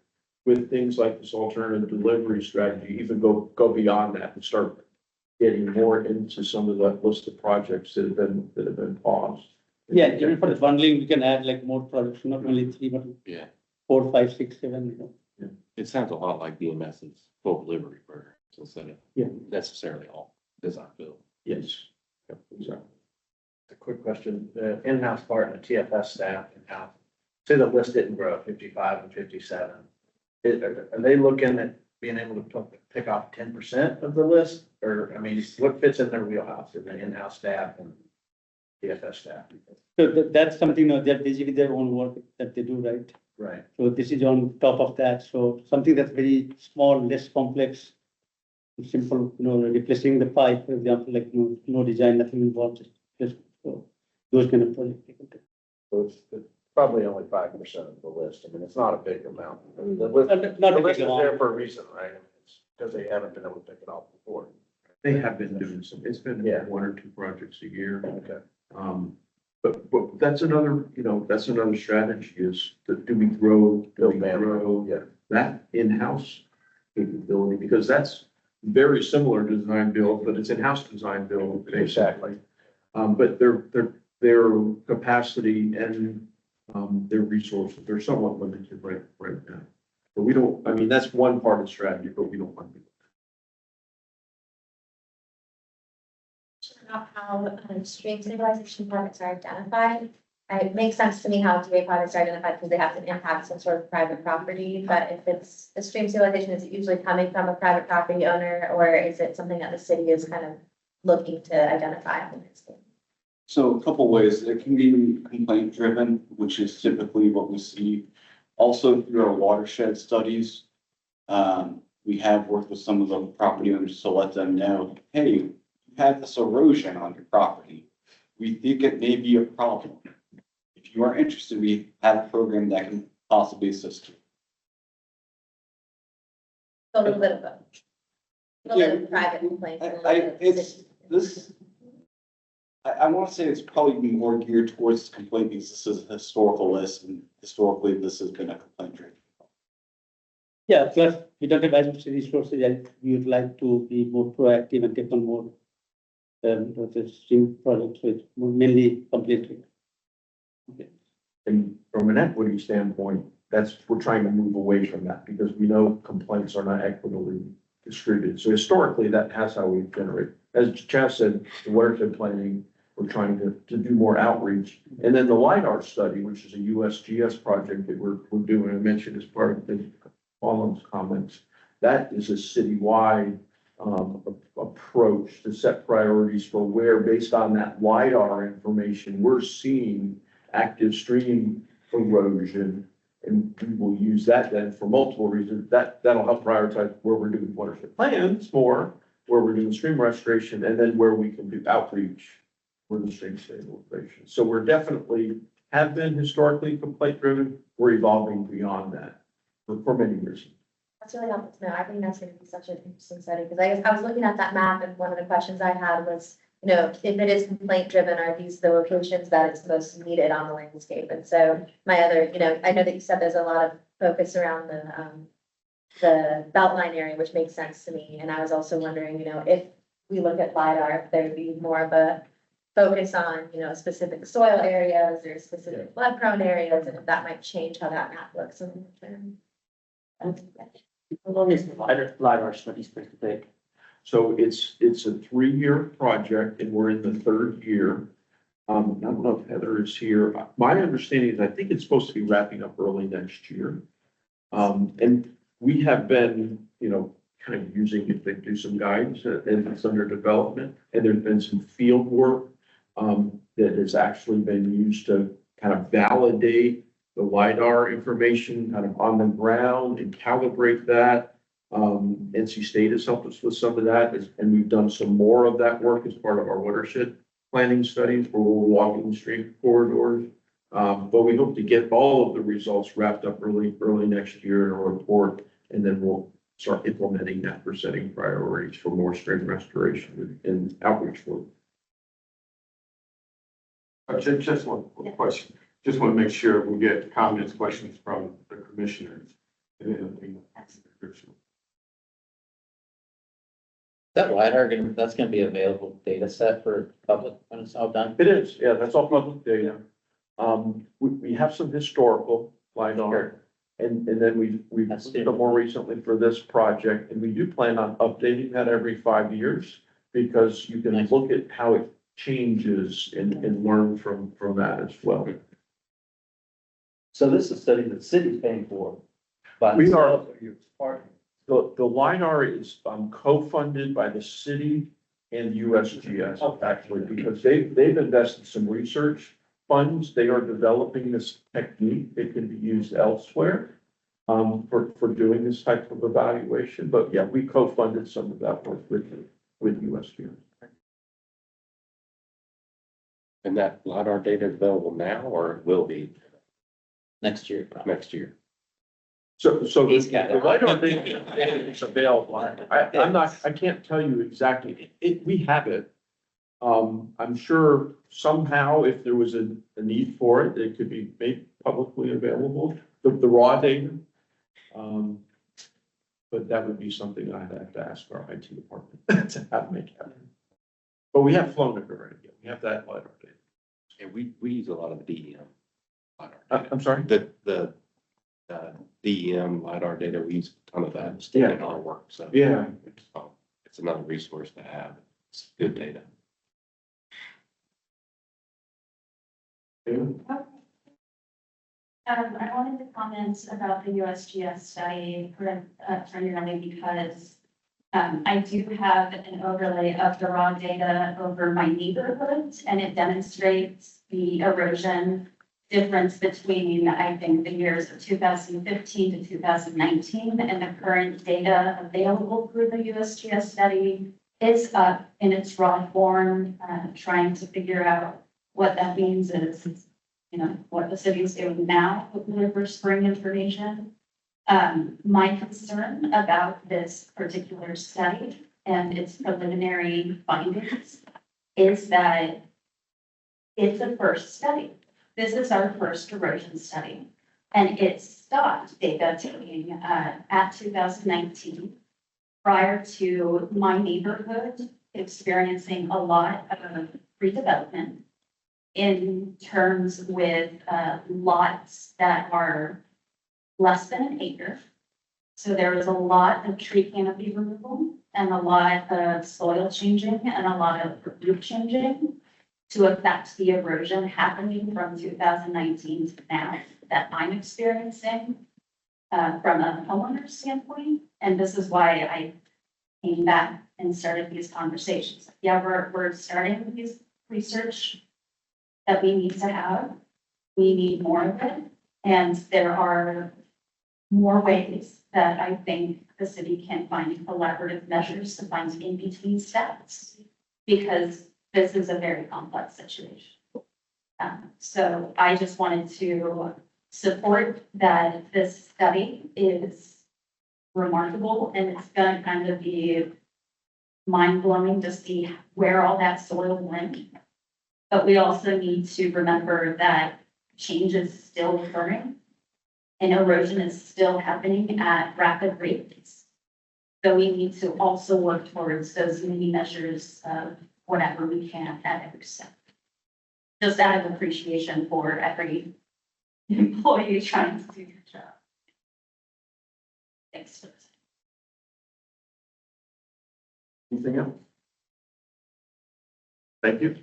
with things like this alternative delivery strategy, even go beyond that and start getting more into some of that list of projects that have been paused. Yeah, even for the bundling, we can add like more products, not only 3, but Yeah, 4, 5, 6, 7, you know. it sounds a lot like BMS's full delivery program, so instead of Yeah. necessarily all design build. Yes. Yep, exactly. A quick question, the in-house part and the TFS staff in-house, say the list didn't grow 55 and 57. Are they looking at being able to pick off 10% of the list? Or, I mean, what fits in their wheelhouse, in the in-house staff and TFS staff? So that's something, they're busy with their own work that they do, right? Right. So this is on top of that. So something that's very small, less complex, simple, replacing the pipe, for example, like no design, nothing involved. Just so those kind of projects. So it's probably only 5% of the list. I mean, it's not a big amount. The list, Not the a list big is amount. there for a reason, right? It's because they haven't been able to pick it off before. They have been doing some, it's been Yeah. 1 or 2 projects a year. Okay. But that's another, that's another strategy is do we grow, Yeah. that in-house capability? Because that's very similar to design build, but it's in-house design build. Exactly. But their capacity and, their resources, they're somewhat limited right now. But we don't, I mean, that's one part of the strategy, but we don't want to. About how stream stabilization projects are identified. It makes sense to me how DA projects are identified because they have to impact some sort of private property, but if it's a stream stabilization, is it usually coming from a private property owner, or is it something that the city is kind of looking to identify on the landscape? So a couple ways, it can be complaint driven, which is typically what we see. Also through our watershed studies, we have worked with some of the property owners to let them know, hey, you have this erosion on your property. We think it may be a problem. If you are interested, we have a program that can possibly assist you. A little bit of both. A little bit of private complaints. and a little bit of It's city. this. I want to say it's probably more geared towards complaint because this is a historical list and historically this has been a complaint driven. Yeah, plus we don't have as much resources, and we would like to be more proactive and take on more of the stream projects, so it's mainly completely. And from an equity standpoint, we're trying to move away from that because we know complaints are not equitably distributed. So historically, that's how we generate. As Chad said, the watershed planning, we're trying to do more outreach. And then the LIDAR study, which is a USGS project that we're doing, I mentioned as part of the Paul's comments, that is a citywide approach to set priorities for where, based on that LIDAR information, we're seeing active stream erosion. And we will use that then for multiple reasons. That'll help prioritize where we're doing watershed plans more, where we're doing stream restoration, and then where we can do outreach for the stream stabilization. So we're definitely have been historically complaint driven. We're evolving beyond that for many reasons. That's really helpful to know. I think that's going to be such an interesting study, because I guess I was looking at that map and one of the questions I had was, if it is complaint driven, are these the locations that it's most needed on the landscape? And so my other, I know that you said there's a lot of focus around the Beltline area, which makes sense to me. And I was also wondering, if we look at LiDAR, if there'd be more of a focus on, specific soil areas or specific flood prone areas, and if that might change how that map looks in the term. How long is the LiDAR study supposed to take? So it's a 3-year project and we're in the 3rd year. I don't know if Heather is here. My understanding is I think it's supposed to be wrapping up early next year. And we have been, kind of using it to do some guidance and it's under development. And there's been some field work that has actually been used to kind of validate the LiDAR information kind of on the ground and calibrate that. NC State has helped us with some of that, and we've done some more of that work as part of our watershed planning studies where we're walking stream corridors. But we hope to get all of the results wrapped up early next year in a report, and then we'll start implementing that for setting priorities for more stream restoration and outreach work. Just one question. Just want to make sure we get comments, questions from the commissioners. That LiDAR, that's gonna be available data set for public when it's all done? It is, yeah, that's all public data. We have some historical LiDAR. And then we've That's looked at more recently for this project, and we do plan on updating that every 5 years. Because you can Nice. look at how it changes and learn from that as well. So this is a study that the city's paying for. By We are- themselves, or you're partnering? The LiDAR is co-funded by the city and USGS, actually, because they've invested some research funds. They are developing this technique. It can be used elsewhere for doing this type of evaluation. But yeah, we co-funded some of that work with USGS. And that LiDAR data is available now or it will be Next year. next year? So He's got the it. LiDAR data is available. I can't tell you exactly. We have it. I'm sure somehow if there was a need for it, it could be made publicly available, the raw data. But that would be something I'd have to ask our IT department to have make happen. But we have flown it already. We have that LiDAR data. And we use a lot of the DEM. LiDAR data. I'm sorry? The DEM LiDAR data, we use a ton of that Yeah. in our work, so. Yeah. It's another resource to have. It's good data. I wanted to comment about the USGS study primarily because I do have an overlay of the raw data over my neighborhood, and it demonstrates the erosion difference between, I think, the years of 2015 to 2019 and the current data available through the USGS study. It's up in its raw form, trying to figure out what that means is, what the city is doing now with River Spring information. My concern about this particular study and its preliminary findings is that it's a first study. This is our first erosion study, and it stopped data taking at 2019, prior to my neighborhood experiencing a lot of redevelopment in terms with lots that are less than an acre. So there was a lot of tree canopy removal and a lot of soil changing and a lot of root changing to affect the erosion happening from 2019 to now that I'm experiencing from a homeowner standpoint. And this is why I came back and started these conversations. Yeah, we're starting these research that we need to have. We need more of it. And there are more ways that I think the city can find collaborative measures to find in-between steps, because this is a very complex situation. So I just wanted to support that this study is remarkable, and it's gonna kind of be mind-blowing to see where all that soil went. But we also need to remember that change is still occurring and erosion is still happening at rapid rates. So we need to also work towards those mini measures of whatever we can at every step. Just out of appreciation for every employee trying to do their job. Thanks for this. Anything else? Thank you.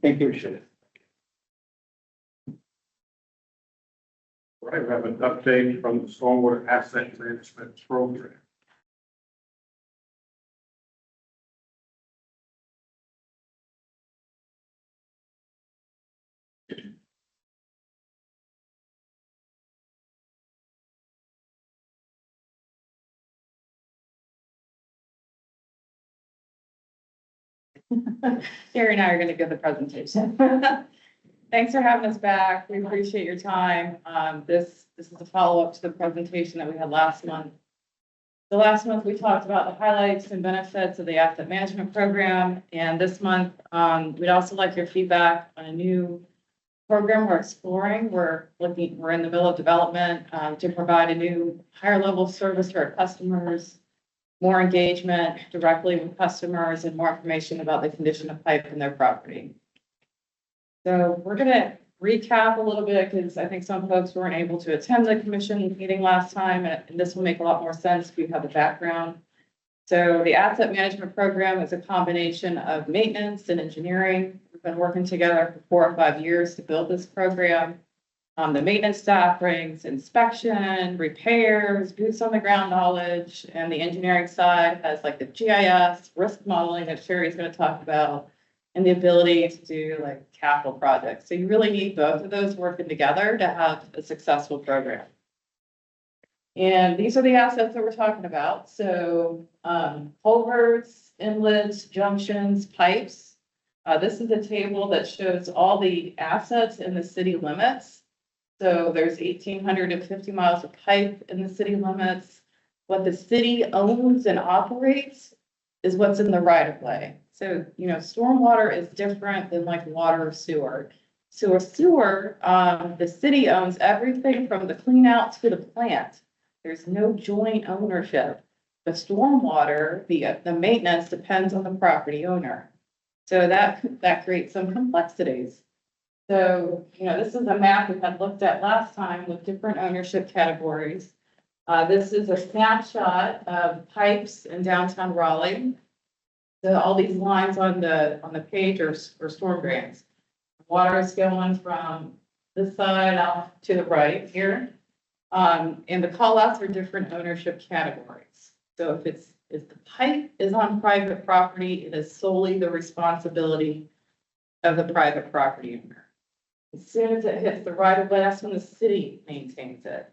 Thank you, Shane. I have an update from the Stormwater Asset Management Program. Jerry and I are gonna give the presentation. Thanks for having us back. We appreciate your time. This is a follow-up to the presentation that we had last month. The last month, we talked about the highlights and benefits of the asset management program. And this month, we'd also like your feedback on a new program we're exploring. We're in the middle of development, to provide a new higher level of service to our customers, more engagement directly with customers, and more information about the condition of pipe in their property. So we're gonna recap a little bit because I think some folks weren't able to attend the commission meeting last time, and this will make a lot more sense if you have the background. So the asset management program is a combination of maintenance and engineering. We've been working together for 4 or 5 years to build this program. The maintenance staff brings inspection, repairs, boots on the ground knowledge, and the engineering side has like the GIS, risk modeling that Sherry's going to talk about, and the ability to do like capital projects. So you really need both of those working together to have a successful program. And these are the assets that we're talking about. So culverts, inlets, junctions, pipes. This is a table that shows all the assets in the city limits. So there's 1,850 miles of pipe in the city limits. What the city owns and operates is what's in the right of way. So, you know, stormwater is different than like water or sewer. So a sewer, the city owns everything from the clean out to the plant. There's no joint ownership. The stormwater, the maintenance depends on the property owner. So that creates some complexities. So, you know, this is a map we had looked at last time with different ownership categories. This is a snapshot of pipes in downtown Raleigh. So all these lines on the page are storm drains. Water is going from this side out to the right here. And the callouts are different ownership categories. So if the pipe is on private property, it is solely the responsibility of the private property owner. As soon as it hits the right of way, that's when the city maintains it.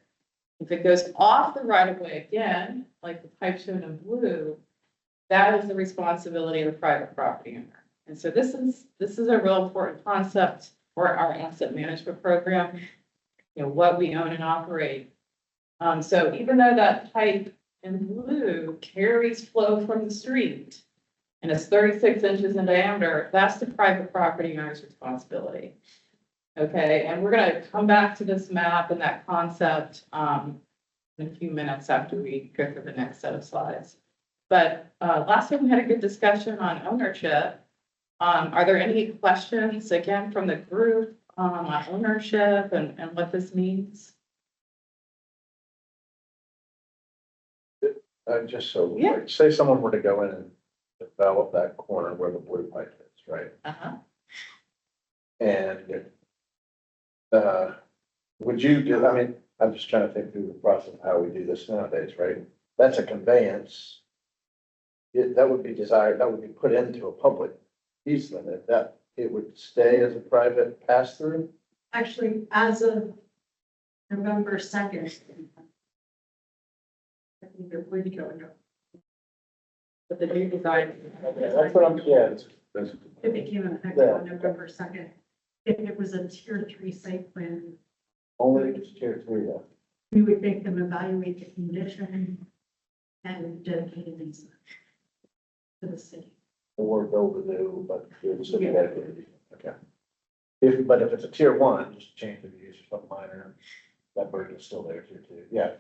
If it goes off the right of way again, like the pipe shown in blue, that is the responsibility of the private property owner. And so this is a real important concept for our asset management program, you know, what we own and operate. So even though that pipe in blue carries flow from the street and it's 36 inches in diameter, that's the private property owner's responsibility. Okay, and we're gonna come back to this map and that concept in a few minutes after we go through the next set of slides. But last time we had a good discussion on ownership. Are there any questions, again, from the group on ownership and what this means? Just so, Yeah. like, say someone were to go in and develop that corner where the blue pipe is, right? Uh-huh. And would you do, I mean, I'm just trying to think through the process of how we do this nowadays, right? That's a conveyance. That would be desired, that would be put into a public easement, that it would stay as a private pass-through? Actually, as of November 2nd. I think they're going to go into. But the new design. That's what I'm, yeah. It became effective Yeah. on November 2nd. If it was a tier 3 site plan, Only if it's tier 3 though. we would make them evaluate the condition and dedicate an easement to the city. Or build a new, but the city dedicated, okay. But if it's a tier 1, just change the use or something minor, that burden is still there, tier 2, yeah.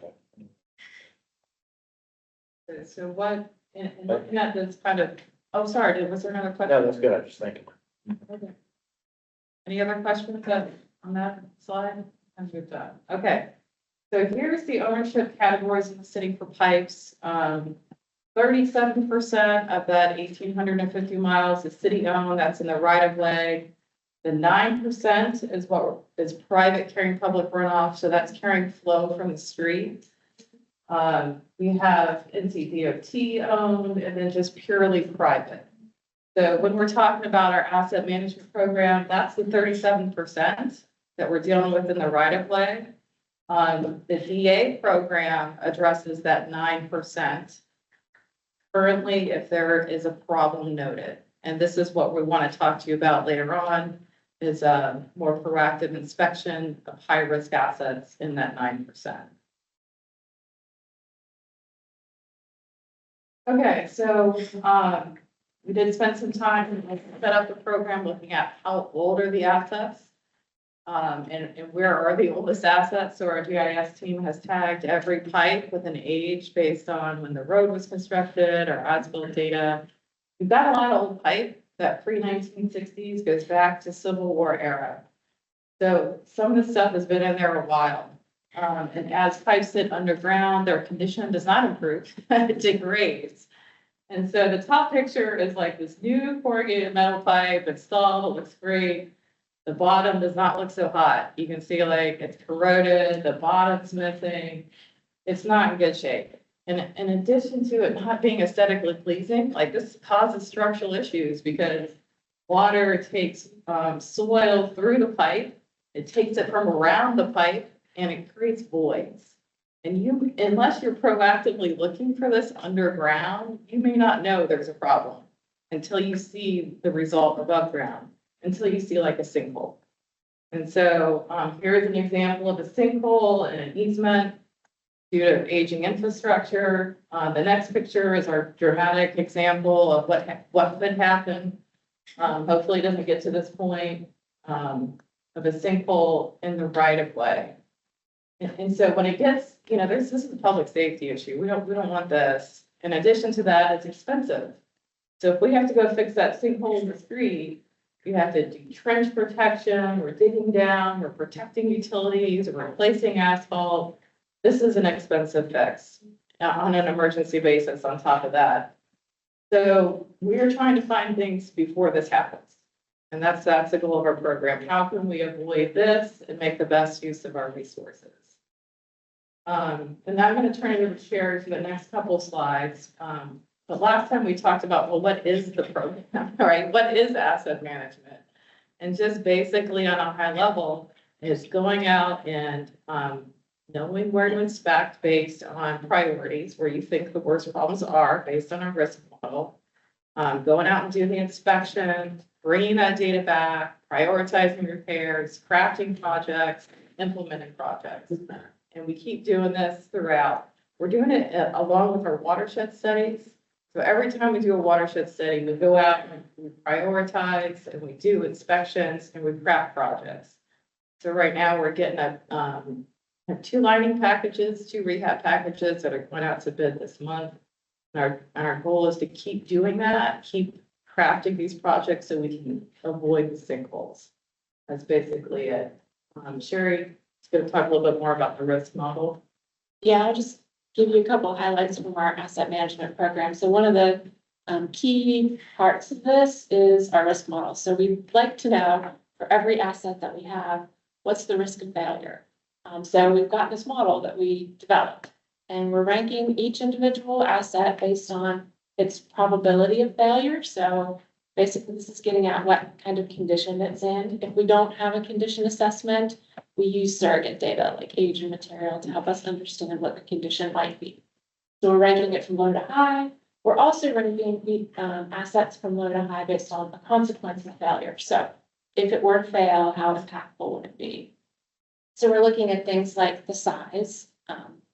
So what, in looking at this kind of, oh, sorry, was there another question? No, that's good, I'm just thinking. Okay. Any other questions on that slide? As we've done. Okay. So here's the ownership categories in the city for pipes. 37% of that 1,850 miles is city owned. That's in the right of way. The 9% is what is private carrying public runoff, so that's carrying flow from the street. We have NCDOT owned and then just purely private. So when we're talking about our asset management program, that's the 37% that we're dealing with in the right of way. The DA program addresses that 9%. Currently, if there is a problem noted, and this is what we want to talk to you about later on, is a more proactive inspection of high-risk assets in that 9%. Okay, so, we did spend some time and set up the program looking at how old are the assets. And where are the oldest assets? So our GIS team has tagged every pipe with an age based on when the road was constructed or as-built data. We've got a lot of old pipe that pre-1960s goes back to Civil War era. So some of the stuff has been in there a while. And as pipes sit underground, their condition does not improve, it degrades. And so the top picture is like this new corrugated metal pipe installed, it looks great. The bottom does not look so hot. You can see like it's corroded, the bottom's missing. It's not in good shape. And in addition to it not being aesthetically pleasing, like this causes structural issues because water takes soil through the pipe. It takes it from around the pipe and it creates voids. And you, unless you're proactively looking for this underground, you may not know there's a problem until you see the result above ground, until you see like a sinkhole. And so here's an example of a sinkhole and an easement due to aging infrastructure. The next picture is our dramatic example of what could happen. Hopefully it doesn't get to this point of a sinkhole in the right of way. And so when it gets, this is a public safety issue. We don't want this. In addition to that, it's expensive. So if we have to go fix that sinkhole in the street, we have to do trench protection, we're digging down, we're protecting utilities, we're replacing asphalt. This is an expensive fix on an emergency basis on top of that. So we're trying to find things before this happens. And that's the goal of our program. How can we avoid this and make the best use of our resources? And I'm going to turn it over to Sherry for the next couple of slides. But last time we talked about, well, what is the program, right? What is asset management? And just basically on a high level is going out and knowing where to inspect based on priorities, where you think the worst problems are based on a risk model. Going out and doing the inspection, bringing that data back, prioritizing repairs, crafting projects, implementing projects. And we keep doing this throughout. We're doing it along with our watershed studies. So every time we do a watershed study, we go out and we prioritize and we do inspections and we craft projects. So right now we're getting have 2 lining packages, 2 rehab packages that are going out to bid this month. And our goal is to keep doing that, keep crafting these projects so we can avoid the sinkholes. That's basically it. Sherry is going to talk a little bit more about the risk model. Yeah, I'll just give you a couple of highlights from our asset management program. So one of the key parts of this is our risk model. So we'd like to know for every asset that we have, what's the risk of failure? So we've got this model that we developed and we're ranking each individual asset based on its probability of failure. So basically this is getting at what kind of condition it's in. If we don't have a condition assessment, we use surrogate data like age and material to help us understand what the condition might be. So we're ranking it from low to high. We're also ranking assets from low to high based on the consequence of failure. So if it were to fail, how impactful would it be? So we're looking at things like the size.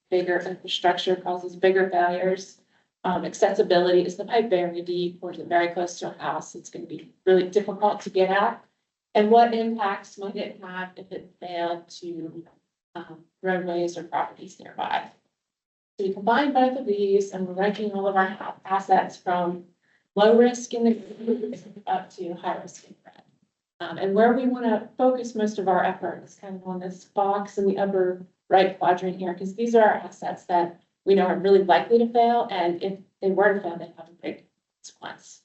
Bigger infrastructure causes bigger failures. Accessibility, is the pipe very deep or is it very close to a house? It's going to be really difficult to get at. And what impacts might it have if it failed to roadways or properties nearby? So we combine both of these and we're ranking all of our assets from low risk in the group up to high risk in red. And where we want to focus most of our effort is kind of on this box in the upper right quadrant here, because these are our assets that we know are really likely to fail. And if they were to fail, they'd have a big consequence.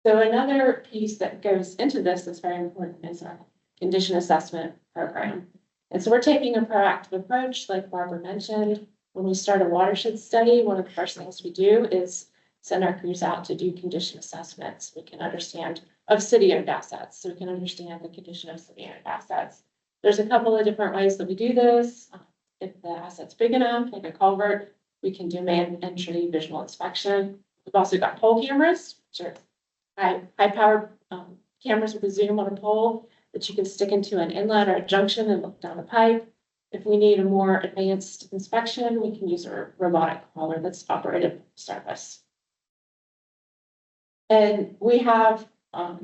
So another piece that goes into this that's very important is our condition assessment program. And so we're taking a proactive approach, like Barbara mentioned. When we start a watershed study, one of the first things we do is send our crews out to do condition assessments. We can understand of city-owned assets, so we can understand the condition of city-owned assets. There's a couple of different ways that we do this. If the asset's big enough, like a culvert, we can do man entry visual inspection. We've also got pole cameras, which are high-powered cameras with a zoom on a pole that you can stick into an inlet or a junction and look down the pipe. If we need a more advanced inspection, we can use a robotic crawler that's operated from the surface. And we have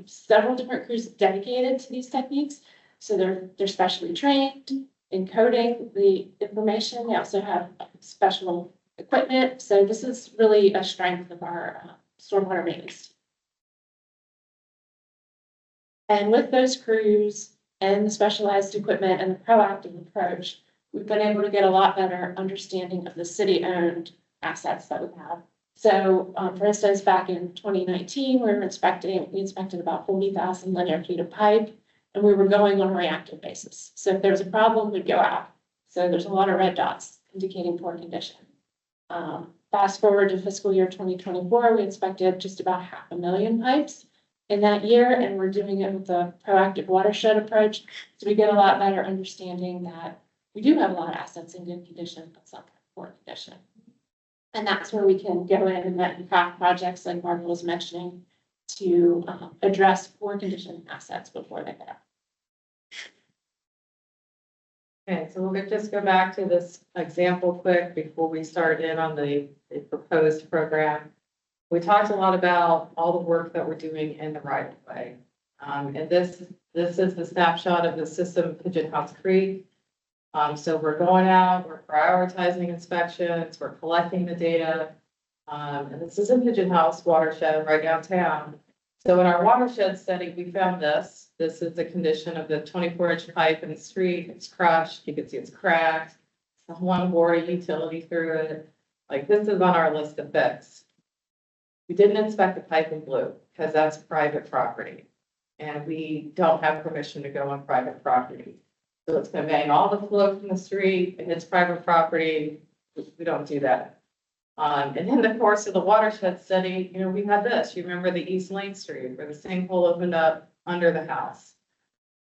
several different crews dedicated to these techniques. So they're specially trained in coding the information. They also have special equipment. So this is really a strength of our stormwater maintenance. And with those crews and the specialized equipment and the proactive approach, we've been able to get a lot better understanding of the city-owned assets that we have. So, for instance, back in 2019, we inspected about 40,000 linear feet of pipe, and we were going on a reactive basis. So if there was a problem, we'd go out. So there's a lot of red dots indicating poor condition. Fast forward to fiscal year 2024, we inspected just about 500,000 pipes in that year, and we're doing it with a proactive watershed approach. So we get a lot better understanding that we do have a lot of assets in good condition, but some in poor condition. And that's where we can go in and craft projects like Barbara was mentioning to address poor condition assets before they get out. Okay, so we'll just go back to this example quick before we start in on the proposed program. We talked a lot about all the work that we're doing in the right of way. And this is the snapshot of the system Pigeon House Creek. So we're going out, we're prioritizing inspections, we're collecting the data. And this is in Pigeon House watershed right downtown. So in our watershed study, we found this. This is the condition of the 24-inch pipe in the street. It's crushed. You can see it's cracked. It's one water utility through it. Like, this is on our list of fix. We didn't inspect the pipe in blue because that's private property. And we don't have permission to go on private property. So it's conveying all the flow from the street and it's private property. We don't do that. And in the course of the watershed study, we had this. You remember the East Lane Street where the sinkhole opened up under the house.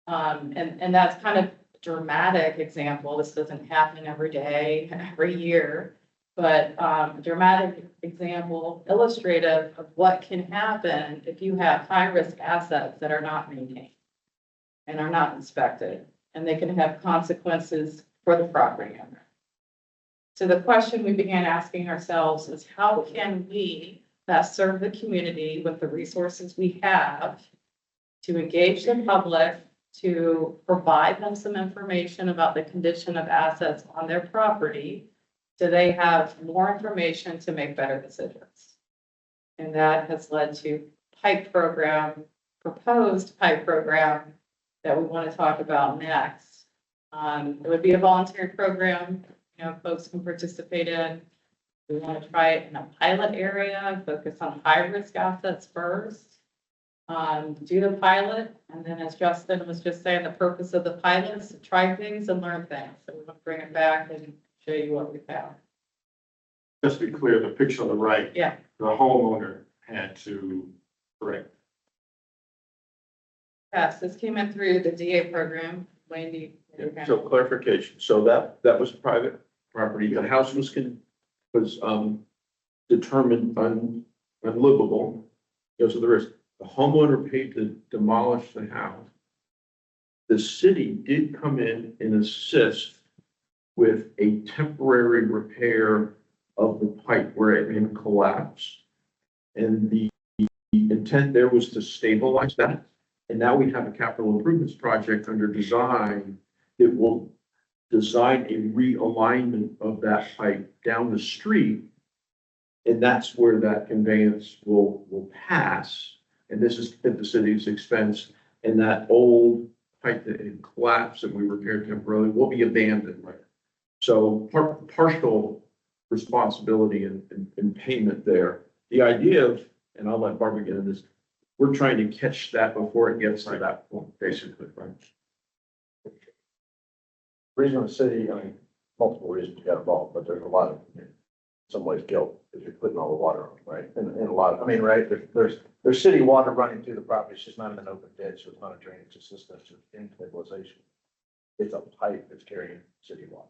And that's kind of a dramatic example. This doesn't happen every day, every year, but dramatic example illustrative of what can happen if you have high-risk assets that are not maintained and are not inspected. And they can have consequences for the property owner. So the question we began asking ourselves is, how can we best serve the community with the resources we have to engage the public, to provide them some information about the condition of assets on their property, so they have more information to make better decisions. And that has led to proposed pipe program that we want to talk about next. It would be a voluntary program, folks can participate in. We want to try it in a pilot area, focus on high-risk assets first. Do the pilot, and then as Justin was just saying, the purpose of the pilot is to try things and learn things. So we want to bring it back and show you what we found. Just to be clear, the picture on the right. Yeah. The homeowner had to correct. Yes, this came in through the DA program. Wendy. So clarification, so that was private property, the house was determined unlivable, because of the risk. The homeowner paid to demolish the house. The city did come in and assist with a temporary repair of the pipe where it had collapsed. And the intent there was to stabilize that. And now we have a capital improvements project under design that will design a realignment of that pipe down the street. And that's where that conveyance will pass. And this is at the city's expense. And that old pipe that had collapsed and we repaired temporarily will be abandoned. Right. So partial responsibility and payment there. The idea of, and I'll let Barbara get into this, we're trying to catch that before it gets to that point, basically, right? Reason the city, I mean, multiple reasons you got involved, but there's a lot of, in some ways, guilt, because you're putting all the water on, right? And a lot, I mean, right, there's city water running through the property, it's just not in an open ditch, so it's not a drainage system, it's just in stabilization. It's a pipe that's carrying city water.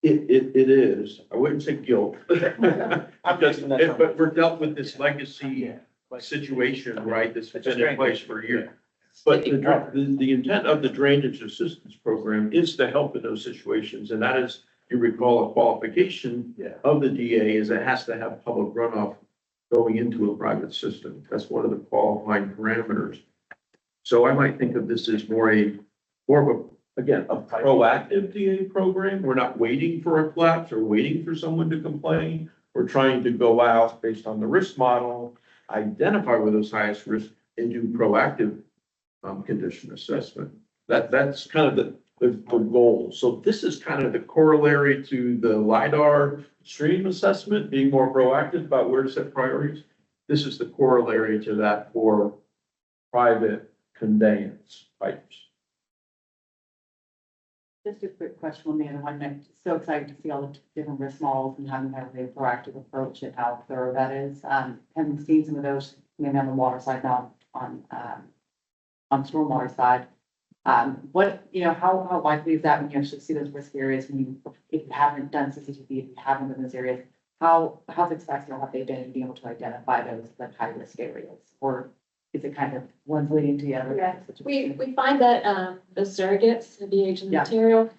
It is, I wouldn't say guilt. I'm guessing that's. But we're dealt with this legacy situation, right, that's been in place for a year. But the intent of the drainage assistance program is to help in those situations, and that is, you recall, a qualification of the DA is it has to have public runoff going into a private system. That's one of the qualifying parameters. So I might think of this as more of a, again, a proactive DA program. We're not waiting for a collapse or waiting for someone to complain. We're trying to go out based on the risk model, identify where those highest risks, and do proactive condition assessment. That's kind of the goal. So this is kind of the corollary to the LiDAR stream assessment, being more proactive about where to set priorities. This is the corollary to that for private conveyance pipes. Just a quick question on the other one. I'm so excited to see all the different risk models and having a really proactive approach and how thorough that is. Having seen some of those, maybe on the water side now, on stormwater side. What, how likely is that when you actually see those risk areas, when you, if you haven't done CCTV, if you haven't been in those areas, how successful have they been in being able to identify those like high risk areas? Or is it kind of one leading to the other? Yeah, we find that, the surrogates, the agent Yeah. material,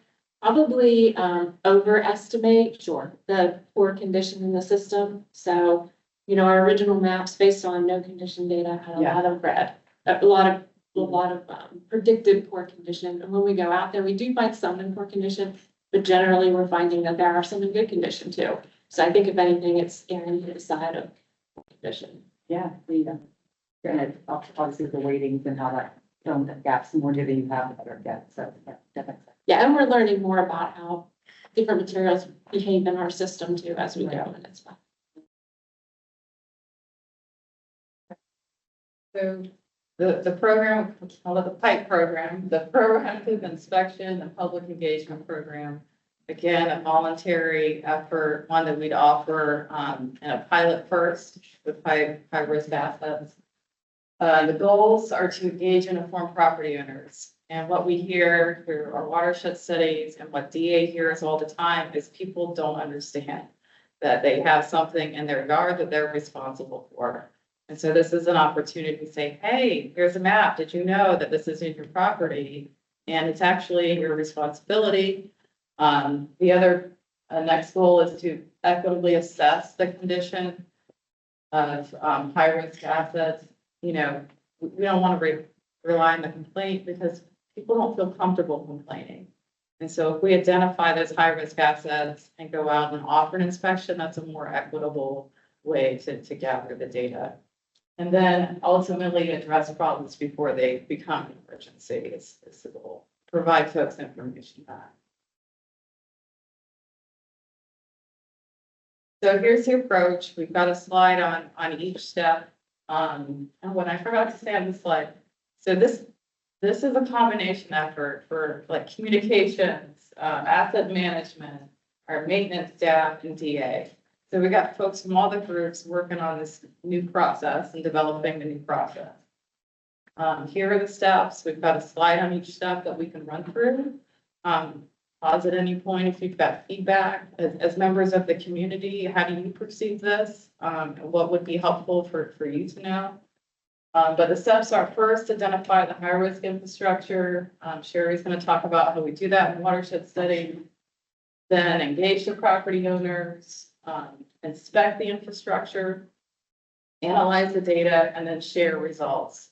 probably, overestimate the poor condition in the system. So, our original maps based on no condition data had a Yeah. lot of red, a lot of predicted poor condition. And when we go out there, we do find some in poor condition, but generally we're finding that there are some in good condition too. So I think if anything, it's erring to the side of poor condition. Yeah, and obviously the weightings and how that, the gaps, the more data you have, the better it gets. So yeah, definitely. Yeah, and we're learning more about how different materials behave in our system too as we go, and it's fun. So the program, we call it the PIPE program, the proactive inspection and public engagement program. Again, a voluntary effort, one that we'd offer in a pilot first with high risk assets. The goals are to engage and inform property owners. And what we hear through our watershed studies and what DA hears all the time is people don't understand that they have something in their yard that they're responsible for. And so this is an opportunity to say, hey, here's a map. Did you know that this is in your property? And it's actually your responsibility. The other next goal is to equitably assess the condition of high risk assets. We don't want to rely on the complaint because people don't feel comfortable complaining. And so if we identify those high risk assets and go out and offer an inspection, that's a more equitable way to gather the data. And then ultimately address problems before they become an emergency is the goal. Provide folks information back. So here's the approach. We've got a slide on each step. And what I forgot to say on the slide. So this is a combination effort for like communications, asset management, our maintenance staff and DA. So we got folks from all the groups working on this new process and developing the new process. Here are the steps. We've got a slide on each step that we can run through. Pause at any point if you've got feedback. As members of the community, how do you perceive this? What would be helpful for you to know? But the steps are first, identify the high risk infrastructure. Sherry's going to talk about how we do that in watershed study. Then engage the property owners, inspect the infrastructure, analyze the data, and then share results.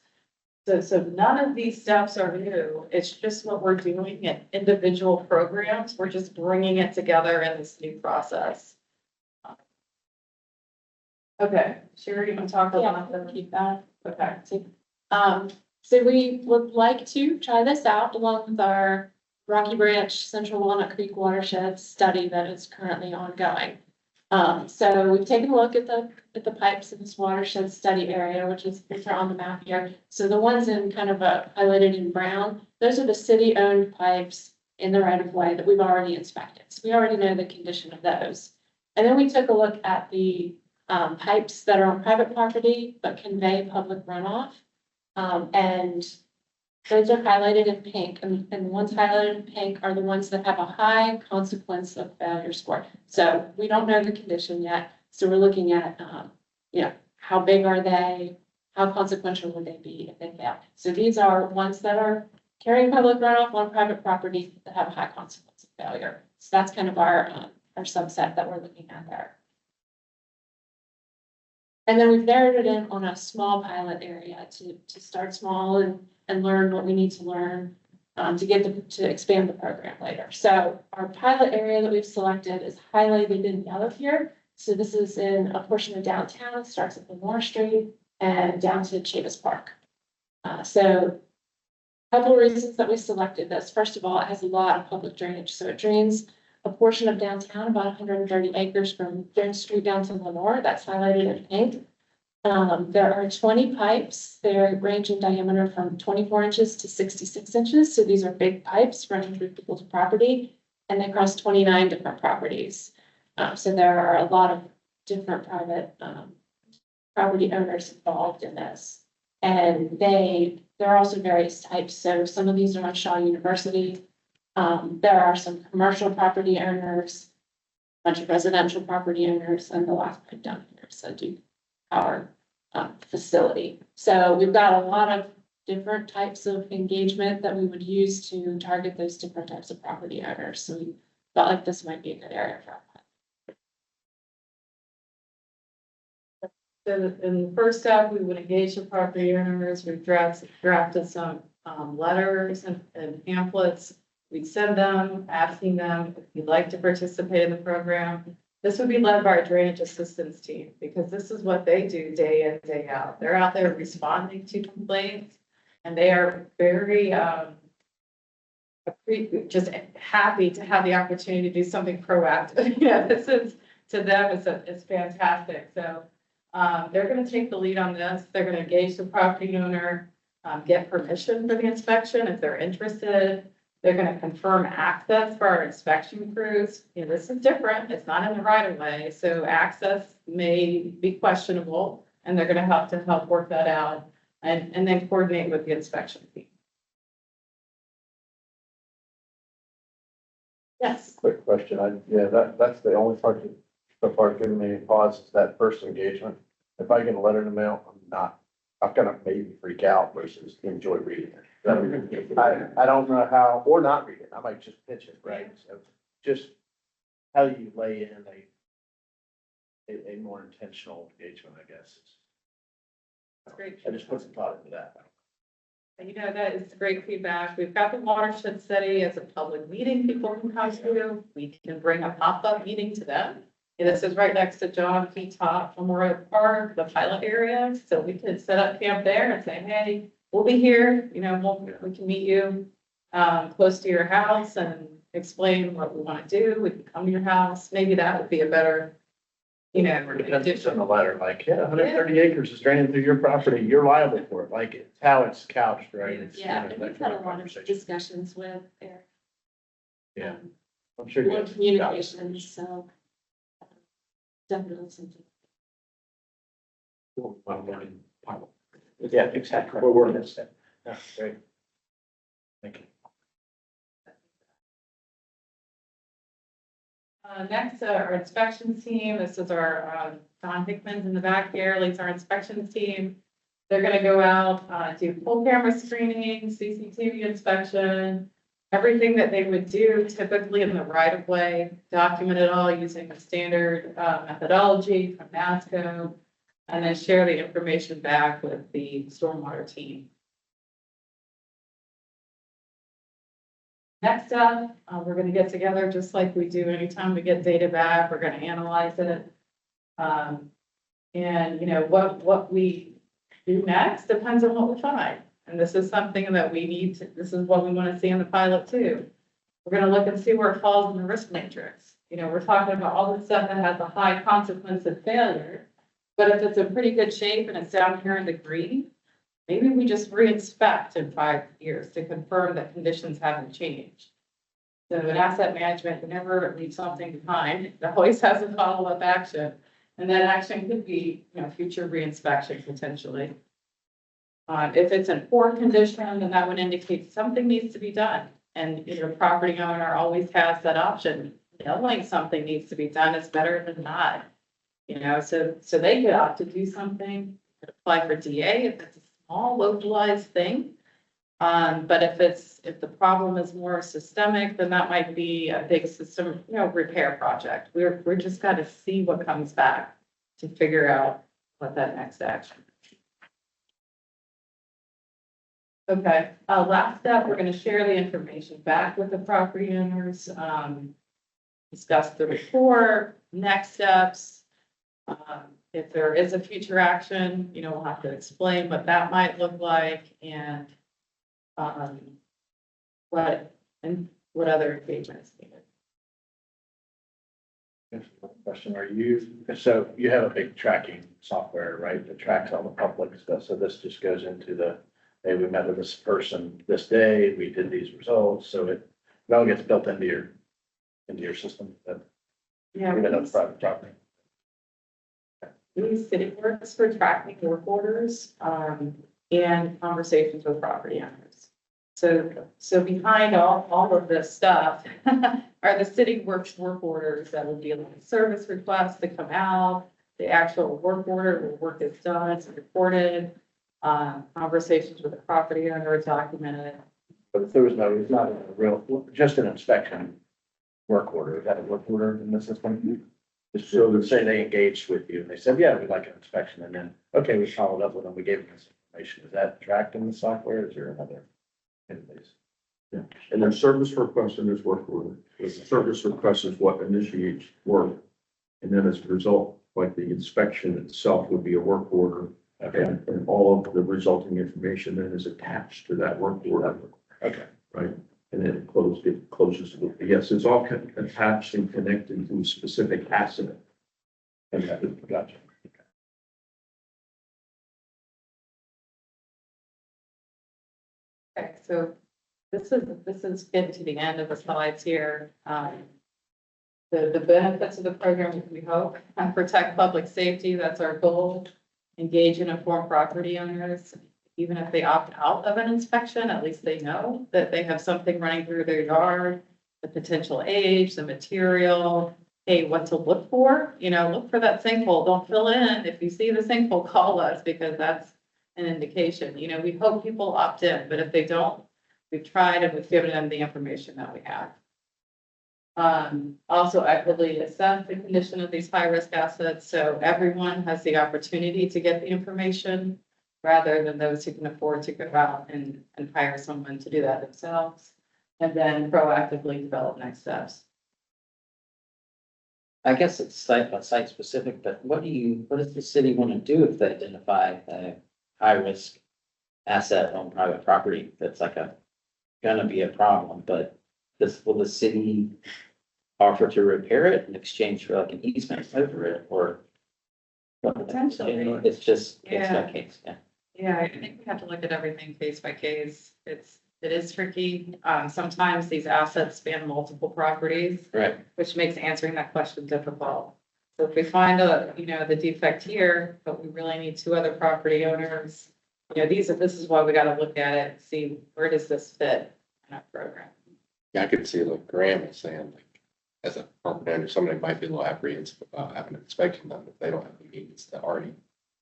So none of these steps are new. It's just what we're doing in individual programs. We're just bringing it together in this new process. Okay, Sherry, you want to talk about that? Keep that. Okay. So we would like to try this out along with our Rocky Branch Central Walnut Creek watershed study that is currently ongoing. So we've taken a look at the pipes in this watershed study area, which are on the map here. So the ones in kind of highlighted in brown, those are the city-owned pipes in the right of way that we've already inspected. So we already know the condition of those. And then we took a look at the pipes that are on private property but convey public runoff. And those are highlighted in pink, and the ones highlighted in pink are the ones that have a high consequence of failure score. So we don't know the condition yet, so we're looking at, how big are they? How consequential would they be if they fail? So these are ones that are carrying public runoff on private property that have a high consequence of failure. So that's kind of our subset that we're looking at there. And then we've narrowed it in on a small pilot area to start small and learn what we need to learn to expand the program later. So our pilot area that we've selected is highlighted in yellow here. So this is in a portion of downtown, starts at Lenore Street and down to Chavis Park. So a couple of reasons that we selected this. First of all, it has a lot of public drainage. So it drains a portion of downtown, about 130 acres from Jones Street down to Lenore. That's highlighted in pink. There are 20 pipes. They range in diameter from 24 inches to 66 inches. So these are big pipes running through people's property, and they cross 29 different properties. So there are a lot of different private property owners involved in this. And there are also various types. So some of these are on Shaw University. There are some commercial property owners, a bunch of residential property owners, and the last pipe down here, so Duke Power facility. So we've got a lot of different types of engagement that we would use to target those different types of property owners. So we felt like this might be a good area for our pilot. So in the first step, we would engage the property owners. We've drafted some letters and pamphlets. We'd send them, asking them if you'd like to participate in the program. This would be led by our drainage assistance team, because this is what they do day in, day out. They're out there responding to complaints, and they are very just happy to have the opportunity to do something proactive. Yeah, this is, to them, it's fantastic. So they're going to take the lead on this. They're going to engage the property owner, get permission for the inspection if they're interested. They're going to confirm access for our inspection crews. You know, this is different. It's not in the right of way, so access may be questionable, and they're going to help work that out and then coordinate with the inspection team. Yes. Quick question. That's the only part that so far giving me pause is that first engagement. If I get a letter in the mail, I'm gonna maybe freak out versus enjoy reading it. I don't know how, or not read it. I might just pitch it, right? So just how do you lay in a more intentional engagement, I guess. Great. I just put some thought into that. You know, that is great feedback. We've got the watershed study as a public meeting people can come to. We can bring a pop-up meeting to them. And this is right next to John P. Top Memorial Park, the pilot area. So we could set up camp there and say, hey, we'll be here. You know, we can meet you close to your house and explain what we want to do. We can come to your house. Maybe that would be a better, you know, Just in the letter, like, 130 acres is draining through your property. You're liable for it. Like, it's how it's couched, right? It's, Yeah, that and we've kind had of a lot of conversation. discussions with Eric. Yeah. I'm sure. you More guys- communications, so definitely something. Yeah, exactly. We're working this step. Yeah, great. Thank you. Next, our inspections team. This is our Don Hickman's in the back here, leads our inspections team. They're gonna go out, do full camera screening, CCTV inspection, everything that they would do typically in the right of way, document it all using a standard methodology from NASCO, and then share the information back with the stormwater team. Next up, we're gonna get together just like we do anytime we get data back, we're gonna analyze it. And you know, what we do next depends on what we find. And this is something that we need to, this is what we want to see in the pilot too. We're gonna look and see where it falls in the risk matrix. You know, we're talking about all the stuff that has a high consequence of failure. But if it's in pretty good shape and it's down here in the green, maybe we just re-inspect in 5 years to confirm that conditions haven't changed. So in asset management, we never leave something behind. It always has a follow-up action. And that action could be, you know, future re-inspection potentially. If it's in poor condition, then that would indicate something needs to be done. And your property owner always has that option. Knowing something needs to be done is better than not. You know, so they could opt to do something, could apply for DA if it's a small localized thing. But if the problem is more systemic, then that might be a big system, you know, repair project. We're just got to see what comes back to figure out what that next action is. Okay, last step, we're gonna share the information back with the property owners, discuss the report, next steps. If there is a future action, you know, we'll have to explain what that might look like and what other engagements needed. Question, so you have a big tracking software, right, that tracks all the public stuff, so this just goes into the, hey, we met with this person this day, we did these results, so it all gets built into your system, that, Yeah, even though it's private property. we use CityWorks for tracking work orders and conversations with property owners. So behind all of this stuff are the CityWorks work orders that would be like service requests to come out, the actual work order where work is done, it's reported, conversations with the property owner is documented. But if there was no, it's not a real, just an inspection work order, is that a work order in the system? Just so to say they engaged with you, and they said, yeah, we'd like an inspection, and then, okay, we followed up with them, we gave them this information, is that tracked in the software, is there another interface? Yeah, and there's service request and there's work order. The service request is what initiates work. And then as a result, like the inspection itself would be a work order. Okay, And all of the resulting information then is attached to that work order. okay. Right? And then it closes the loop. Yes, it's all attached and connected to a specific asset. And that, Gotcha. Okay, so this is getting to the end of the slides here. The benefits of the program, we hope, protect public safety, that's our goal. Engage and inform property owners, even if they opt out of an inspection, at least they know that they have something running through their yard, the potential age, the material, hey, what to look for, you know, look for that sinkhole, don't fill in. If you see the sinkhole, call us because that's an indication. You know, we hope people opt in, but if they don't, we've tried and we've given them the information that we have. Also equitably assess the condition of these high-risk assets, so everyone has the opportunity to get the information rather than those who can afford to go out and hire someone to do that themselves, and then proactively develop next steps. I guess it's site by site specific, but what does the city want to do if they identify a high risk asset on private property that's like gonna be a problem, but will the city offer to repair it in exchange for like an easement over it, or? Potentially. It's just case by Yeah. case, yeah. Yeah, I think we have to look at everything case by case. It is tricky. Sometimes these assets span multiple properties, Right. which makes answering that question difficult. So if we find the defect here, but we really need 2 other property owners, you know, this is why we gotta look at it and see where does this fit in our program. Yeah, I could see like Graham was saying, like, as a property owner, somebody might be a little apprehensive about having an inspection done if they don't have the means to already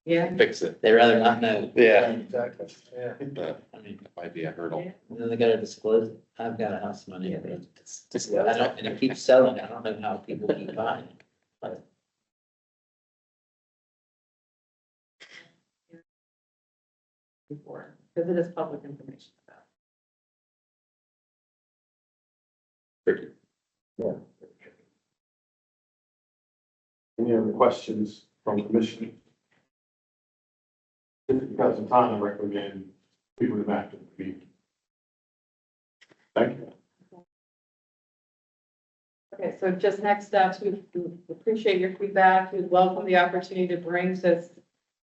Yeah. fix it. They'd rather not know. Yeah. Exactly, yeah. But I mean, that might be a hurdle. and then they gotta disclose, it. I've got a house in my neighborhood. Yeah. I don't, and it keeps selling. I don't know how people keep buying it. But Before, because it is public information about. tricky. Yeah. Any other questions from commission? Because of time, I recommend we bring back to the meeting. Thank you. Okay, so just next steps, we appreciate your feedback. We'd welcome the opportunity to bring this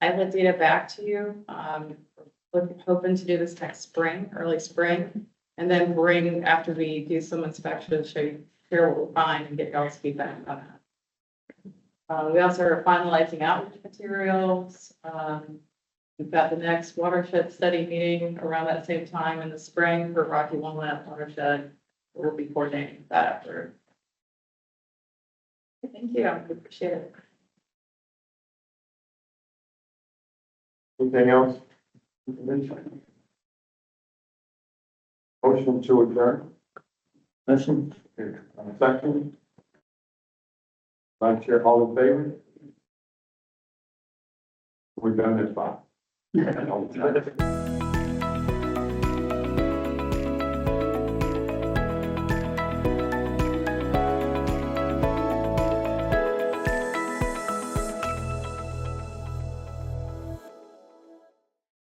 pilot data back to you. We're hoping to do this next spring, early spring, and then bring, after we do some inspections, show you here what we'll find and get y'all's feedback on that. We also are finalizing outreach materials. We've got the next watershed study meeting around that same time in the spring for Rocky Walnut watershed. We'll be coordinating that effort. Thank you, I appreciate it. Anything else? Motion to adjourn. Motion. Second. Vice Chair, all in favor? We're done at 5.